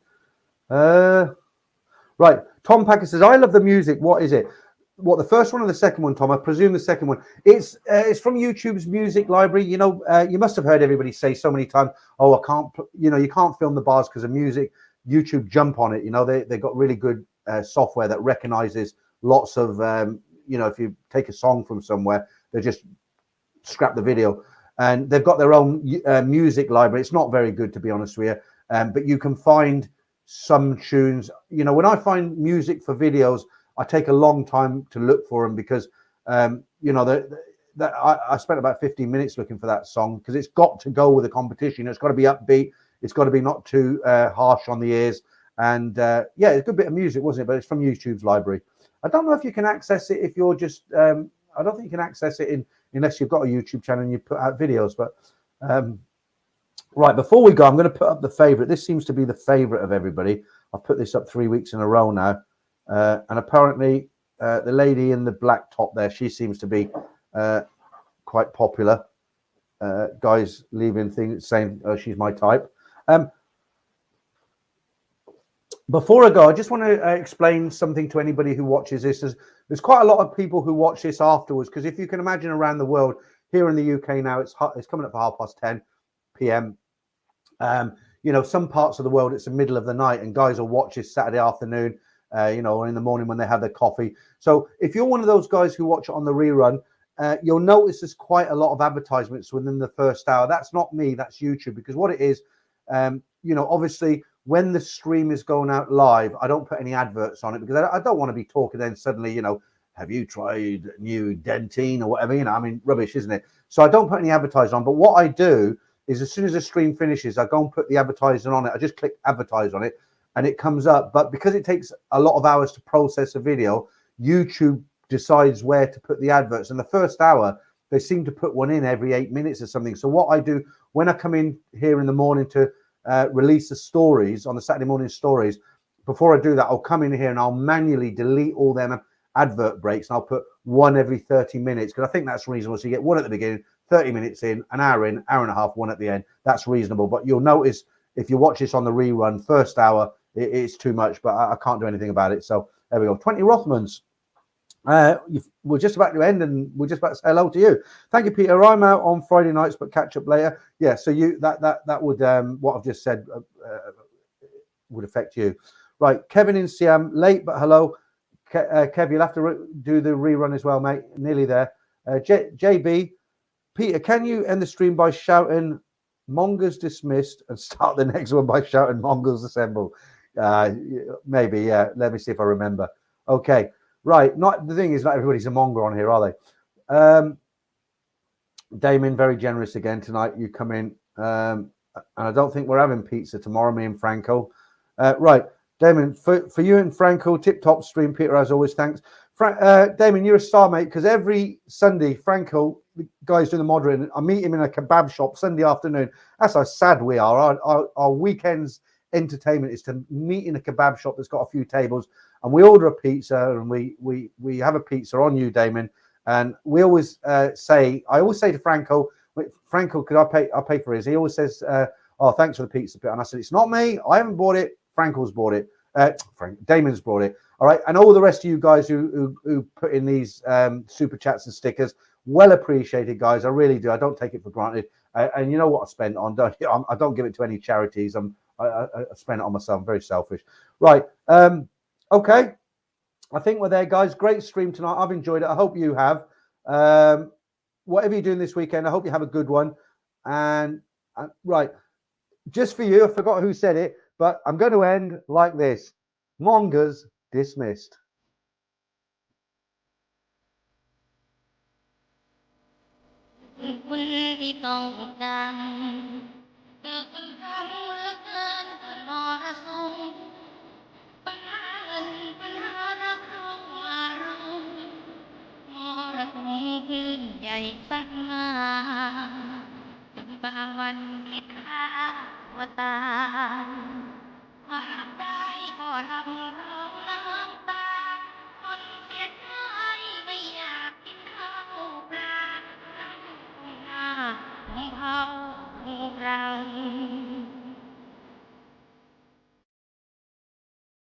Right, Tom Packer says, I love the music. What is it? What, the first one or the second one, Tom? I presume the second one. It's from YouTube's music library. You know, you must have heard everybody say so many times, oh, I can't, you know, you can't film the bars because of music. YouTube jump on it. You know, they got really good software that recognizes lots of, you know, if you take a song from somewhere, they just scrap the video. And they've got their own music library. It's not very good, to be honest with you. But you can find some tunes. You know, when I find music for videos, I take a long time to look for them because, you know, I spent about 15 minutes looking for that song because it's got to go with the competition. It's got to be upbeat. It's got to be not too harsh on the ears. And yeah, it's a good bit of music, wasn't it? But it's from YouTube's library. I don't know if you can access it if you're just, I don't think you can access it unless you've got a YouTube channel and you put out videos. But right, before we go, I'm going to put up the favorite. This seems to be the favorite of everybody. I've put this up 3 weeks in a row now. And apparently the lady in the black top there, she seems to be quite popular. Guys leaving things saying she's my type. Before I go, I just want to explain something to anybody who watches this. There's quite a lot of people who watch this afterwards, because if you can imagine around the world, here in the UK now, it's coming up for 10:30 p.m. You know, some parts of the world, it's the middle of the night, and guys will watch this Saturday afternoon, you know, or in the morning when they have their coffee. So if you're one of those guys who watch it on the rerun, you'll notice there's quite a lot of advertisements within the first hour. That's not me, that's YouTube, because what it is, you know, obviously when the stream is going out live, I don't put any adverts on it because I don't want to be talking then suddenly, you know, have you tried new Dentine or whatever, you know, I mean, rubbish, isn't it? So I don't put any advertising on, but what I do is as soon as the stream finishes, I go and put the advertising on it. I just click advertise on it and it comes up. But because it takes a lot of hours to process a video, YouTube decides where to put the adverts. In the first hour, they seem to put one in every 8 minutes or something. So what I do when I come in here in the morning to release the stories on the Saturday morning stories, before I do that, I'll come in here and I'll manually delete all them advert breaks, and I'll put one every 30 minutes because I think that's reasonable. So you get one at the beginning, 30 minutes in, an hour in, hour and a half, one at the end. That's reasonable. But you'll notice if you watch this on the rerun, first hour, it's too much, but I can't do anything about it. So there we go. 20 Rothmans. We're just about to end, and we're just about to say hello to you. Thank you, Peter. I'm out on Friday nights, but catch up later. Yeah, so you that would what I've just said would affect you, right? Kevin in Siam, late but hello. Kev, you'll have to do the rerun as well, mate. Nearly there. JB, Peter, can you end the stream by shouting "Mongers dismissed" and start the next one by shouting "Mongols assemble"? Maybe, yeah. Let me see if I remember. Okay. Right, not the thing is, not everybody's a monger on here, are they? Damien, very generous again tonight. You come in, and I don't think we're having pizza tomorrow. Me and Franco. Right, Damien, for you and Franco, tip top stream. Peter, as always, thanks. Damien, you're a star, mate. Because every Sunday, Franco, the guy's doing the moderating, I meet him in a kebab shop Sunday afternoon. That's how sad we are. Our weekends entertainment is to meet in a kebab shop that's got a few tables. And we order a pizza, and we have a pizza on you, Damon. And we always I always say to Franco, could I pay for his? He always says, oh, thanks for the pizza. And I said, it's not me. I haven't bought it. Franco's bought it. Damon's brought it. All right. And all the rest of you guys who put in these super chats and stickers, well appreciated, guys. I really do. I don't take it for granted. And you know what I spent on? I don't give it to any charities. I spend it on myself. I'm very selfish. Right. Okay, I think we're there, guys. Great stream tonight. I've enjoyed it. I hope you have. Whatever you're doing this weekend, I hope you have a good one. And right, just for you, I forgot who said it, but I'm going to end like this. Mongers dismissed. ปัญหาเงินปัญหารักเราอารมณ์มรดกใหญ่สักมาบางวันคิดฆ่าตัวตายหากได้ก็ทำ